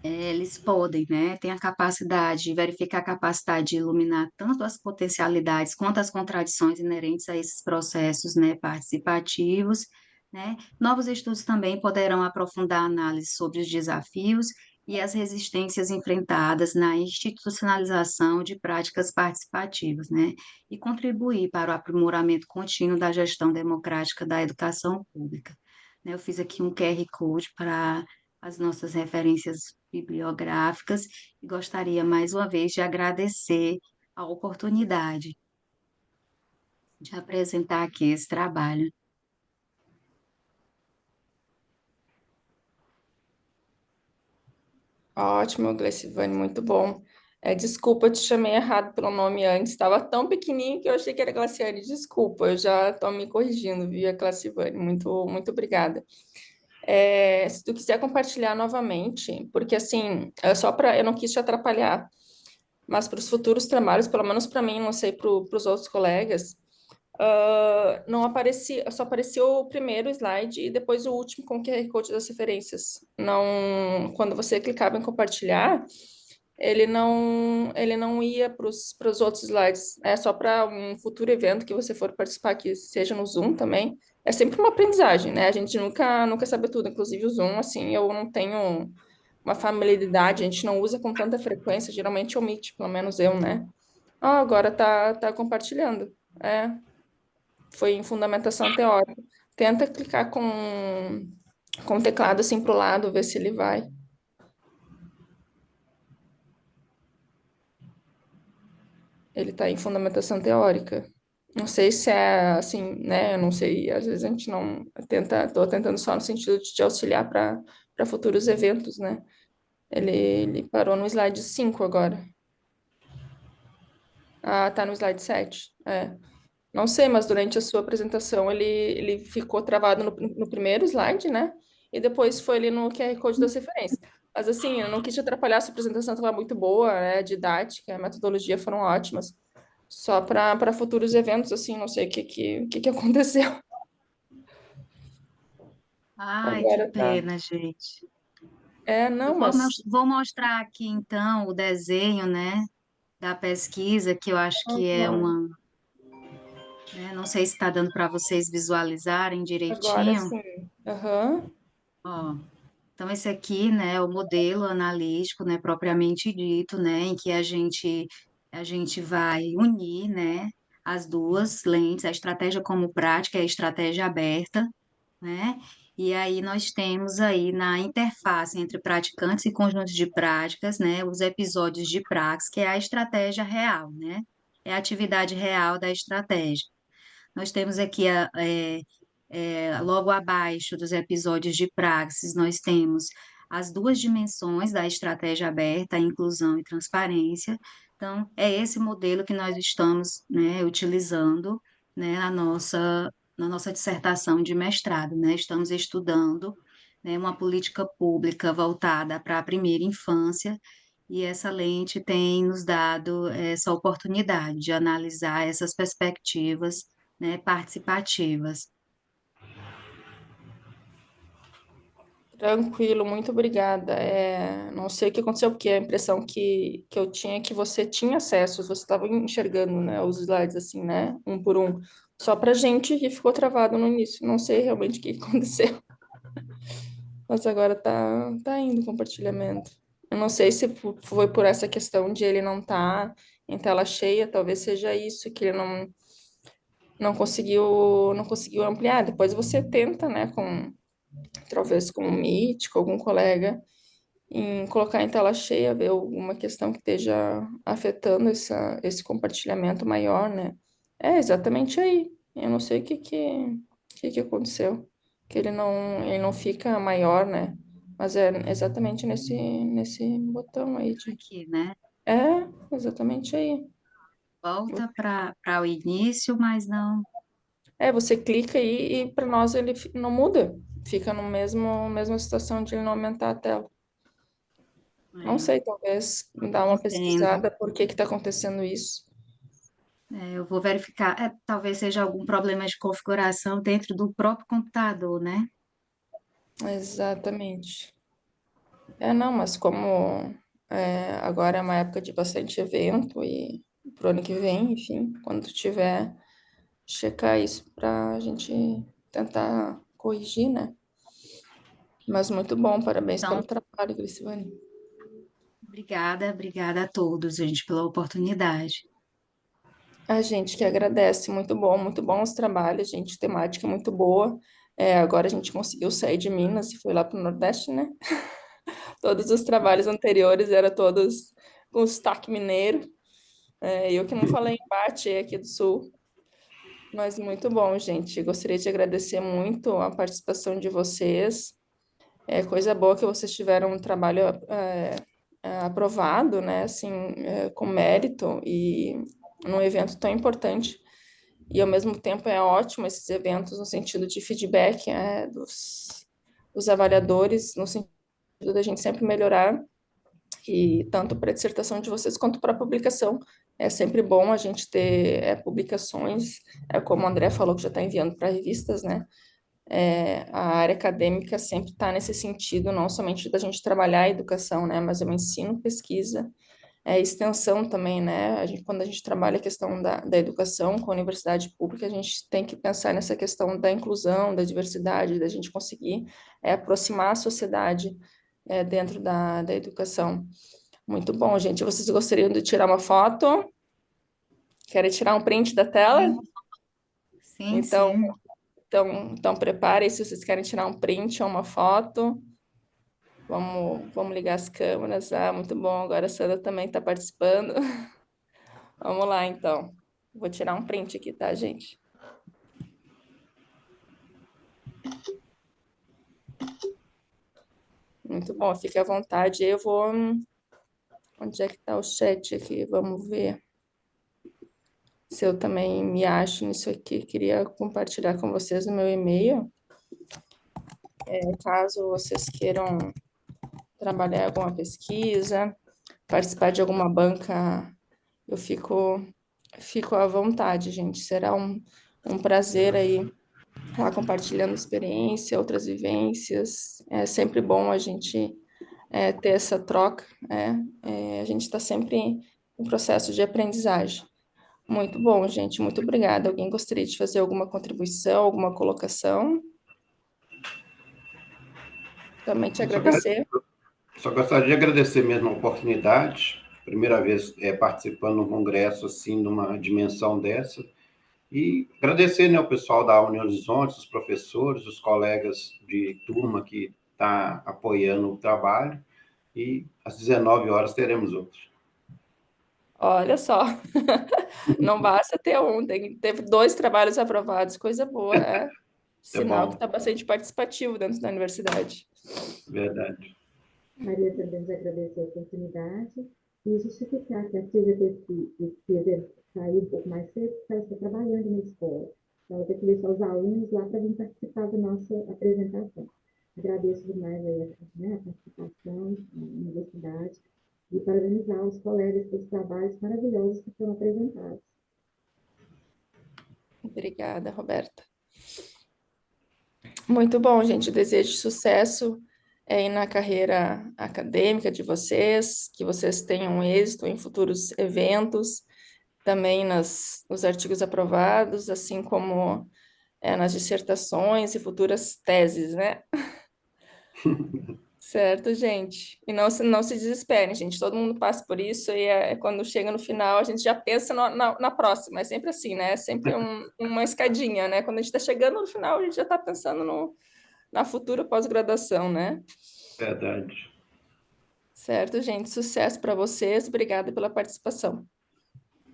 Speaker 1: eles podem, né, têm a capacidade de verificar a capacidade de iluminar tanto as potencialidades quanto as contradições inerentes a esses processos, né, participativos, né. Novos estudos também poderão aprofundar a análise sobre os desafios e as resistências enfrentadas na institucionalização de práticas participativas, né, e contribuir para o aprimoramento contínuo da gestão democrática da educação pública. Né, eu fiz aqui um QR Code para as nossas referências bibliográficas e gostaria mais uma vez de agradecer a oportunidade de apresentar aqui esse trabalho.
Speaker 3: Ótimo, Gleicivane, muito bom. Desculpa, eu te chamei errado pelo nome antes, estava tão pequenininho que eu achei que era Glaciane, desculpa, eu já estou me corrigindo, viu, Gleicivane, muito obrigada. Se tu quiser compartilhar novamente, porque assim, eu não quis te atrapalhar, mas para os futuros trabalhos, pelo menos para mim, não sei para os outros colegas, não aparecia, só apareceu o primeiro slide e depois o último com o QR Code das referências. Não, quando você clicava em compartilhar, ele não ia para os outros slides. É só para um futuro evento que você for participar, que seja no Zoom também. É sempre uma aprendizagem, né? A gente nunca sabe tudo, inclusive o Zoom, assim, eu não tenho uma familiaridade, a gente não usa com tanta frequência, geralmente eu Meet, pelo menos eu, né? Agora tá compartilhando. Foi em fundamentação teórica. Tenta clicar com o teclado assim pro lado, ver se ele vai. Ele está em fundamentação teórica. Não sei se é assim, né? Eu não sei, às vezes a gente não estou tentando só no sentido de te auxiliar para futuros eventos, né? Ele parou no slide 5 agora. Ah, tá no slide 7. Não sei, mas durante a sua apresentação ele ficou travado no primeiro slide, né? E depois foi ali no QR Code das referências. Mas assim, eu não quis te atrapalhar, a sua apresentação estava muito boa, né? A didática, a metodologia foram ótimas. Só para futuros eventos, assim, não sei o que aconteceu.
Speaker 1: Ai, que
Speaker 3: Agora tá.
Speaker 1: pena, gente.
Speaker 3: Não, mas
Speaker 1: Vou mostrar aqui, então, o desenho, né, da pesquisa, que eu acho que é uma, né, não sei se está dando para vocês visualizarem
Speaker 3: agora
Speaker 1: direitinho.
Speaker 3: sim. Aham.
Speaker 1: Ó, então, esse aqui, né, é o modelo analítico, né, propriamente dito, né, em que a gente vai unir, né, as duas lentes, a estratégia como prática e a estratégia aberta, né, e aí nós temos aí na interface entre praticantes e conjuntos de práticas, né, os episódios de praxis, que é a estratégia real, né, é a atividade real da estratégia. Nós temos aqui logo abaixo dos episódios de praxis, nós temos as duas dimensões da estratégia aberta, a inclusão e transparência. Então, é esse modelo que nós estamos, né, utilizando né, na nossa dissertação de mestrado, né? Estamos estudando, né, uma política pública voltada para a primeira infância, e essa lente tem nos dado essa oportunidade de analisar essas perspectivas, né, participativas.
Speaker 3: Tranquilo, muito obrigada. Não sei o que aconteceu, porque a impressão que eu tinha é que você tinha acesso, você estava enxergando, né, os slides assim, né, um por um, só para gente que ficou travado no início. Não sei realmente o que aconteceu, mas agora tá indo o compartilhamento. Eu não sei se foi por essa questão de ele não estar em tela cheia, talvez seja isso, que ele não conseguiu ampliar. Depois você tenta, né, talvez com o Meet, com algum colega, em colocar em tela cheia, ver alguma questão que esteja afetando esse compartilhamento maior, né? É exatamente aí. Eu não sei o que aconteceu, que ele não fica maior, né? Mas é exatamente nesse botão aí
Speaker 1: Aqui, né?
Speaker 3: É, exatamente aí.
Speaker 1: Volta para o início, mas não.
Speaker 3: Você clica aí e para nós ele não muda. Fica no mesma situação de ele não aumentar a tela. Não sei, talvez dar uma
Speaker 1: Entendo.
Speaker 3: pesquisada por que está acontecendo isso.
Speaker 1: Eu vou verificar. Talvez seja algum problema de configuração dentro do próprio computador, né?
Speaker 3: Exatamente. Não, mas como agora é uma época de bastante evento e pro ano que vem, enfim, quando tiver, checar isso para a gente tentar corrigir, né? Mas muito bom, parabéns pelo
Speaker 1: Então,
Speaker 3: trabalho, Glicivane.
Speaker 1: obrigada a todos, gente, pela oportunidade.
Speaker 3: A gente que agradece, muito bom os trabalhos, gente, temática muito boa. Agora a gente conseguiu sair de Minas e foi lá para o Nordeste, né? Todos os trabalhos anteriores eram todos com sotaque mineiro. Eu que não falei embate aqui do Sul, mas muito bom, gente. Gostaria de agradecer muito a participação de vocês. É coisa boa que vocês tiveram um trabalho aprovado, né? Assim, com mérito e num evento tão importante. E ao mesmo tempo é ótimo esses eventos no sentido de feedback dos avaliadores, no sentido da gente sempre melhorar, e tanto para a dissertação de vocês quanto para a publicação. É sempre bom a gente ter publicações, como o André falou, que já está enviando para revistas, né? A área acadêmica sempre está nesse sentido, não somente da gente trabalhar a educação, né? Mas é o ensino, pesquisa, extensão também, né? Quando a gente trabalha a questão da educação com a universidade pública, a gente tem que pensar nessa questão da inclusão, da diversidade, da gente conseguir aproximar a sociedade dentro da educação. Muito bom, gente. Vocês gostariam de tirar uma foto? Querem tirar um print da tela?
Speaker 1: Sim,
Speaker 3: Então,
Speaker 1: sim.
Speaker 3: então preparem se vocês querem tirar um print ou uma foto. Vamos ligar as câmeras. Muito bom. Agora a Sandra também está participando. Vamos lá, então. Vou tirar um print aqui, tá, gente? Muito bom, fique à vontade. Eu vou. Onde é que está o chat aqui? Vamos ver se eu também me acho nisso aqui. Queria compartilhar com vocês o meu e-mail. Caso vocês queiram trabalhar em alguma pesquisa, participar de alguma banca, eu fico à vontade, gente. Será um prazer aí estar compartilhando experiência, outras vivências. É sempre bom a gente ter essa troca, né? A gente está sempre em processo de aprendizagem. Muito bom, gente. Muito obrigada. Alguém gostaria de fazer alguma contribuição, alguma colocação? Também te agradecer.
Speaker 5: Só gostaria de agradecer mesmo a oportunidade, primeira vez participando de um congresso assim, numa dimensão dessa, e agradecer, né, o pessoal da União Horizonte, os professores, os colegas de turma que está apoiando o trabalho, e às 19 horas teremos outro.
Speaker 3: Olha só, não basta ter teve 2 trabalhos aprovados, coisa boa,
Speaker 5: É
Speaker 3: sinal que
Speaker 5: bom,
Speaker 3: está bastante participativo dentro da universidade.
Speaker 5: verdade.
Speaker 6: Maria também já agradeceu a oportunidade e justificar que a Silvia Pesquisa sair um pouco mais cedo, porque ela está trabalhando na escola. Então, ela tem que deixar os alunos lá para vir participar da nossa apresentação. Agradeço demais aí, né, a participação na universidade e parabenizar os colegas pelos trabalhos maravilhosos que foram apresentados.
Speaker 3: Obrigada, Roberta. Muito bom, gente. Eu desejo sucesso aí na carreira acadêmica de vocês, que vocês tenham êxito em futuros eventos, também nos artigos aprovados, assim como nas dissertações e futuras teses, né? Certo, gente. E não se desesperem, gente. Todo mundo passa por isso e quando chega no final, a gente já pensa na próxima. É sempre assim, né? É sempre uma escadinha, né? Quando a gente está chegando no final, a gente já está pensando na futura pós-graduação, né?
Speaker 5: Verdade.
Speaker 3: Certo, gente. Sucesso para vocês. Obrigada pela participação.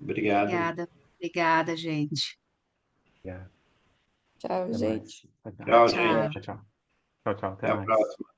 Speaker 5: Obrigado.
Speaker 1: Obrigada, gente.
Speaker 4: Obrigado.
Speaker 3: Tchau,
Speaker 4: Até
Speaker 3: gente.
Speaker 4: mais.
Speaker 5: Tchau,
Speaker 1: Tchau.
Speaker 5: gente.
Speaker 4: Tchau, tchau. Tchau, tchau. Até
Speaker 5: Até a
Speaker 4: mais.
Speaker 5: próxima.